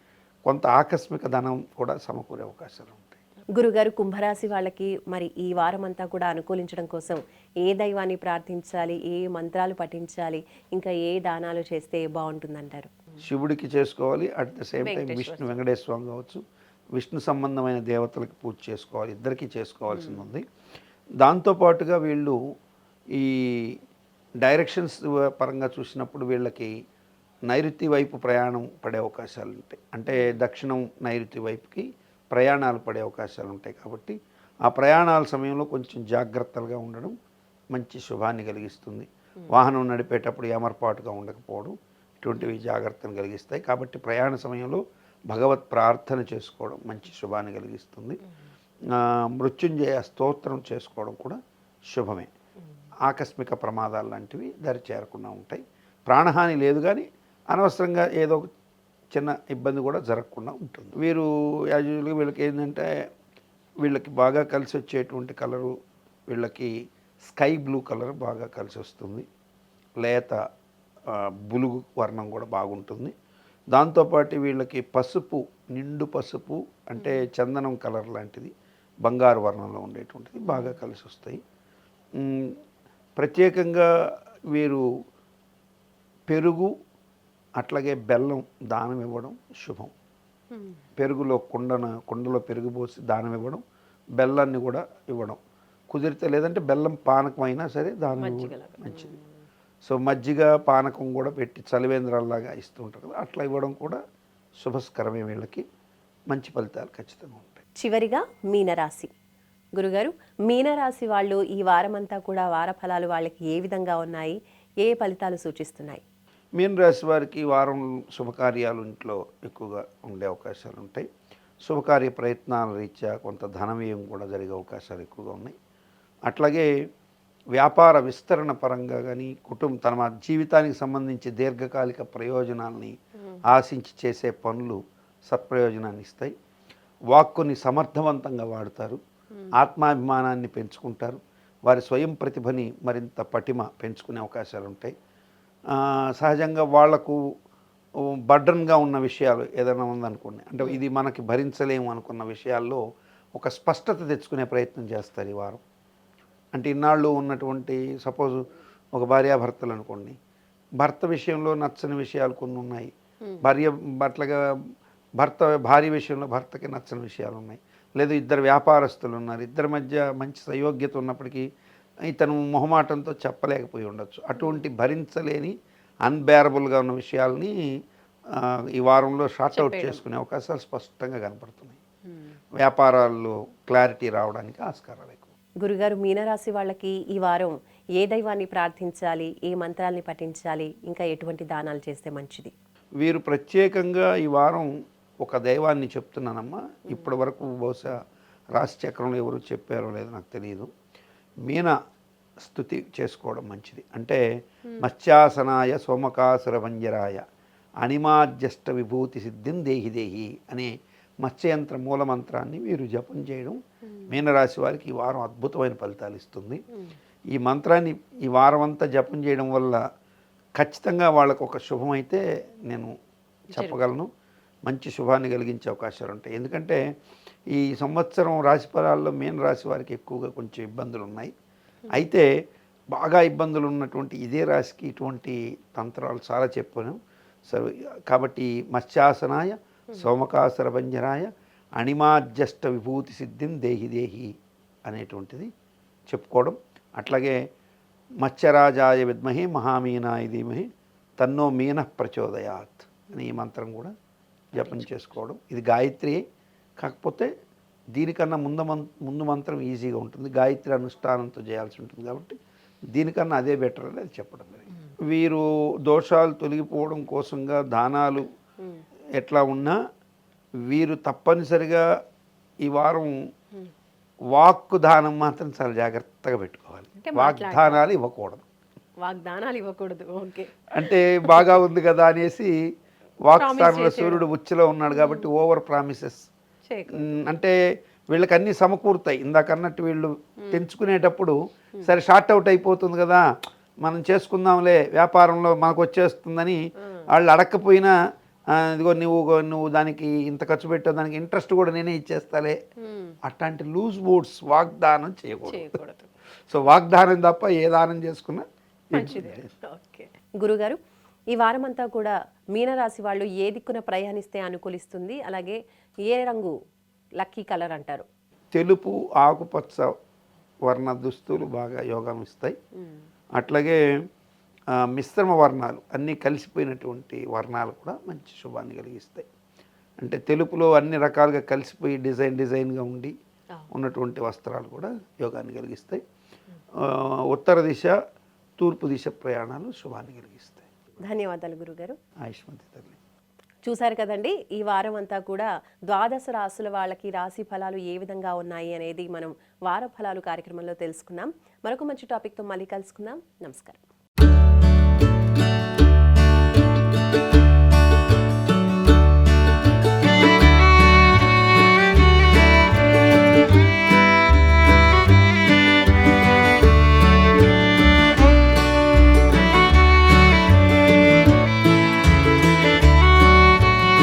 Speaker 3: కొంత ఆకస్మిక ధనం కూడా సమకూరే అవకాశాలు ఉంటాయి.
Speaker 2: గురుగారు, కుంభరాశి వాళ్ళకి మరి ఈ వారం అంతా కూడా అనుకూలించడం కోసం ఏ దైవాన్ని ప్రార్థించాలి, ఏ మంత్రాలు పఠించాలి, ఇంకా ఏ దానాలు చేస్తే బాగుంటుందంటారు?
Speaker 3: శివుడికి చేసుకోవాలి. At the same time Vishnu Venkateswara Swamy కావచ్చు, విష్ణు సంబంధమైన దేవతలకు పూజ చేసుకోవాలి. ఇద్దరికీ చేసుకోవాల్సింది ఉంది. దాంతోపాటుగా వీళ్ళు ఈ డైరెక్షన్స్ పరంగా చూసినప్పుడు వీళ్ళకి నైరుతి వైపు ప్రయాణం పడే అవకాశాలు ఉంటాయి. అంటే దక్షిణం నైరుతి వైపుకి ప్రయాణాలు పడే అవకాశాలు ఉంటాయి. కాబట్టి ఆ ప్రయాణాల సమయంలో కొంచెం జాగ్రత్తలుగా ఉండడం మంచి శుభాన్ని కలిగిస్తుంది. వాహనం నడిపేటప్పుడు ఏమర్పాటుగా ఉండకపోవడం ఇటువంటివి జాగ్రత్తను కలిగిస్తాయి. కాబట్టి ప్రయాణ సమయంలో భగవత్ ప్రార్థన చేసుకోవడం మంచి శుభాన్ని కలిగిస్తుంది. మృత్యుంజయ స్తోత్రం చేసుకోవడం కూడా శుభమే. ఆకస్మిక ప్రమాదాలు లాంటివి దరి చేరకుండా ఉంటాయి. ప్రాణహాని లేదు, కానీ అనవసరంగా ఏదో చిన్న ఇబ్బంది కూడా జరగకుండా ఉంటుంది. వీరు యాజువల్గా వీళ్ళకి ఏంటంటే వీళ్ళకి బాగా కలిసి వచ్చేటువంటి కలరు వీళ్ళకి స్కై బ్లూ కలర్ బాగా కలిసి వస్తుంది. లేత బులుగు వర్ణం కూడా బాగుంటుంది. దాంతోపాటు వీళ్ళకి పసుపు, నిండు పసుపు అంటే చందనం కలర్ లాంటిది బంగారు వర్ణంలో ఉండేటువంటిది బాగా కలిసి వస్తాయి. ప్రత్యేకంగా వీరు పెరుగు అట్లాగే బెల్లం దానం ఇవ్వడం శుభం. పెరుగులో కుండలో పెరుగు పోసి దానం ఇవ్వడం, బెల్లాన్ని కూడా ఇవ్వడం కుదిరితే, లేదంటే బెల్లం పానకం అయినా సరే దానం ఇవ్వడం మంచిది. సో మజ్జిగ పానకం కూడా పెట్టి చలివేంద్రాల్లాగా ఇస్తూ ఉంటారు కదా, అట్లా ఇవ్వడం కూడా శుభస్కరమే. వీళ్ళకి మంచి ఫలితాలు ఖచ్చితంగా ఉంటాయి.
Speaker 2: చివరిగా మీనరాశి. గురుగారు, మీనరాశి వాళ్ళు ఈ వారమంతా కూడా వార ఫలాలు వాళ్ళకి ఏ విధంగా ఉన్నాయి, ఏ ఫలితాలు సూచిస్తున్నాయి?
Speaker 3: మీన రాశి వారికి ఈ వారం శుభకార్యాలు ఇంట్లో ఎక్కువగా ఉండే అవకాశాలు ఉంటాయి. శుభకార్య ప్రయత్నాల రీత్యా కొంత ధన వ్యయం కూడా జరిగే అవకాశాలు ఎక్కువగా ఉన్నాయి. అట్లాగే వ్యాపార విస్తరణ పరంగా కానీ తన జీవితానికి సంబంధించి దీర్ఘకాలిక ప్రయోజనాల్ని ఆశించి చేసే పనులు సత్ప్రయోజనాన్ని ఇస్తాయి. వాక్కుని సమర్థవంతంగా వాడుతారు. ఆత్మాభిమానాన్ని పెంచుకుంటారు. వారి స్వయం ప్రతిభని మరింత పటిమ పెంచుకునే అవకాశాలు ఉంటాయి. సహజంగా వాళ్లకు బర్డన్గా ఉన్న విషయాలు ఏదైనా ఉందనుకోండి, అంటే ఇది మనకి భరించలేము అనుకున్న విషయాల్లో ఒక స్పష్టత తెచ్చుకునే ప్రయత్నం చేస్తారు ఈ వారం. అంటే ఇన్నాళ్ళు ఉన్నటువంటి సపోజ్ ఒక భార్యాభర్తలు అనుకోండి, భర్త విషయంలో నచ్చని విషయాలు కొన్ని ఉన్నాయి, భార్య విషయంలో భర్తకి నచ్చని విషయాలు ఉన్నాయి. లేదు ఇద్దరు వ్యాపారస్తులు ఉన్నారు, ఇద్దరి మధ్య మంచి సయోగ్యత ఉన్నప్పటికీ ఇతను మొహమాటంతో చెప్పలేకపోయి ఉండొచ్చు. అటువంటి భరించలేని అన్బేరబుల్గా ఉన్న విషయాల్ని ఈ వారంలో షార్ట్అవుట్ చేసుకునే అవకాశాలు స్పష్టంగా కనపడుతున్నాయి. వ్యాపారాల్లో క్లారిటీ రావడానికి ఆస్కారాలు ఎక్కువ.
Speaker 2: గురుగారు, మీనరాశి వాళ్ళకి ఈ వారం ఏ దైవాన్ని ప్రార్థించాలి, ఏ మంత్రాల్ని పఠించాలి, ఇంకా ఎటువంటి దానాలు చేస్తే మంచిది?
Speaker 3: వీరు ప్రత్యేకంగా ఈ వారం ఒక దైవాన్ని చెప్తున్నానమ్మా. ఇప్పటి వరకు బహుశా రాశి చక్రంలో ఎవరు చెప్పారో లేదో నాకు తెలియదు. మీన స్తుతి చేసుకోవడం మంచిది. అంటే మత్స్యాసనాయ సోమకాసుర వంజరాయ అణిమాజ్యష్ట విభూతి సిద్ధిం దేహి దేహి అనే మత్స్యయంత్ర మూలమంత్రాన్ని వీరు జపం చేయడం మీనరాశి వారికి ఈ వారం అద్భుతమైన ఫలితాలు ఇస్తుంది. ఈ మంత్రాన్ని ఈ వారం అంతా జపం చేయడం వల్ల ఖచ్చితంగా వాళ్ళకు ఒక శుభమైతే నేను చెప్పగలను. మంచి శుభాన్ని కలిగించే అవకాశాలు ఉంటాయి. ఎందుకంటే ఈ సంవత్సరం రాశి ఫలాల్లో మీనరాశి వారికి ఎక్కువగా కొంచెం ఇబ్బందులు ఉన్నాయి. అయితే బాగా ఇబ్బందులు ఉన్నటువంటి ఇదే రాశికి ఇటువంటి తంత్రాలు చాలా చెప్పాను. సరే, కాబట్టి మత్స్యాసనాయ సోమకాసుర భంజరాయ అణిమాజ్యష్ట విభూతి సిద్ధిం దేహి దేహి అనేటువంటిది చెప్పుకోవడం. అట్లాగే మత్స్యరాజాయ విద్మహే మహామీనాయ ధీమహి తన్నో మీన ప్రచోదయాత్ అని ఈ మంత్రం కూడా జపం చేసుకోవడం. ఇది గాయత్రి, కాకపోతే దీనికన్నా ముందు మంత్రం ఈజీగా ఉంటుంది. గాయత్రి అనుష్ఠానంతో చేయాల్సి ఉంటుంది కాబట్టి దీనికన్నా అదే బెటర్ అని అది చెప్పడం జరిగింది. వీరు దోషాలు తొలగిపోవడం కోసంగా దానాలు ఎట్లా ఉన్నా వీరు తప్పనిసరిగా ఈ వారం వాక్కు దానం మాత్రం చాలా జాగ్రత్తగా పెట్టుకోవాలి. వాగ్దానాలు ఇవ్వకూడదు.
Speaker 2: ఓకే.
Speaker 3: అంటే బాగా ఉంది కదా అనేసి వాక్స్థానంలో సూర్యుడు ఉచ్చులో ఉన్నాడు కాబట్టి ఓవర్ ప్రామిసెస్, అంటే వీళ్ళకి అన్నీ సమకూరుతాయి. ఇందాక అన్నట్టు వీళ్ళు తెంచుకునేటప్పుడు సరే షార్ట్ అవుట్ అయిపోతుంది కదా, మనం చేసుకుందాంలే వ్యాపారంలో మనకు వచ్చేస్తుందని వాళ్ళు అడగకపోయినా ఇదిగో నువ్వు దానికి ఇంత ఖర్చు పెట్టావు, దానికి ఇంట్రెస్ట్ కూడా నేనే ఇచ్చేస్తాలే, అట్లాంటి లూజ్ బోర్డ్స్ వాగ్దానం చేయకూడదు. సో వాగ్దానం తప్ప ఏ దానం చేసుకున్నా మంచిది.
Speaker 2: ఓకే గురుగారు, ఈ వారం అంతా కూడా మీనరాశి వాళ్ళు ఏ దిక్కున ప్రయాణిస్తే అనుకూలిస్తుంది, అలాగే ఏ రంగు లక్కీ కలర్ అంటారు?
Speaker 3: తెలుపు ఆకుపచ్చ వర్ణ దుస్తులు బాగా యోగం ఇస్తాయి. అట్లాగే మిశ్రమ వర్ణాలు అన్నీ కలిసిపోయినటువంటి వర్ణాలు కూడా మంచి శుభాన్ని కలిగిస్తాయి. అంటే తెలుపులో అన్ని రకాలుగా కలిసిపోయి డిజైన్గా ఉండి ఉన్నటువంటి వస్త్రాలు కూడా యోగాన్ని కలిగిస్తాయి. ఉత్తర దిశ తూర్పు దిశ ప్రయాణాలు శుభాన్ని కలిగిస్తాయి.
Speaker 2: ధన్యవాదాలు గురుగారు.
Speaker 3: ఆయుష్మతి తల్లి.
Speaker 2: చూశారు కదండి, ఈ వారం అంతా కూడా ద్వాదశ రాశుల వాళ్ళకి రాశి ఫలాలు ఏ విధంగా ఉన్నాయి అనేది మనం వార ఫలాలు కార్యక్రమంలో తెలుసుకున్నాం. మరొక మంచి టాపిక్తో మళ్ళీ కలుసుకుందాం. నమస్కారం.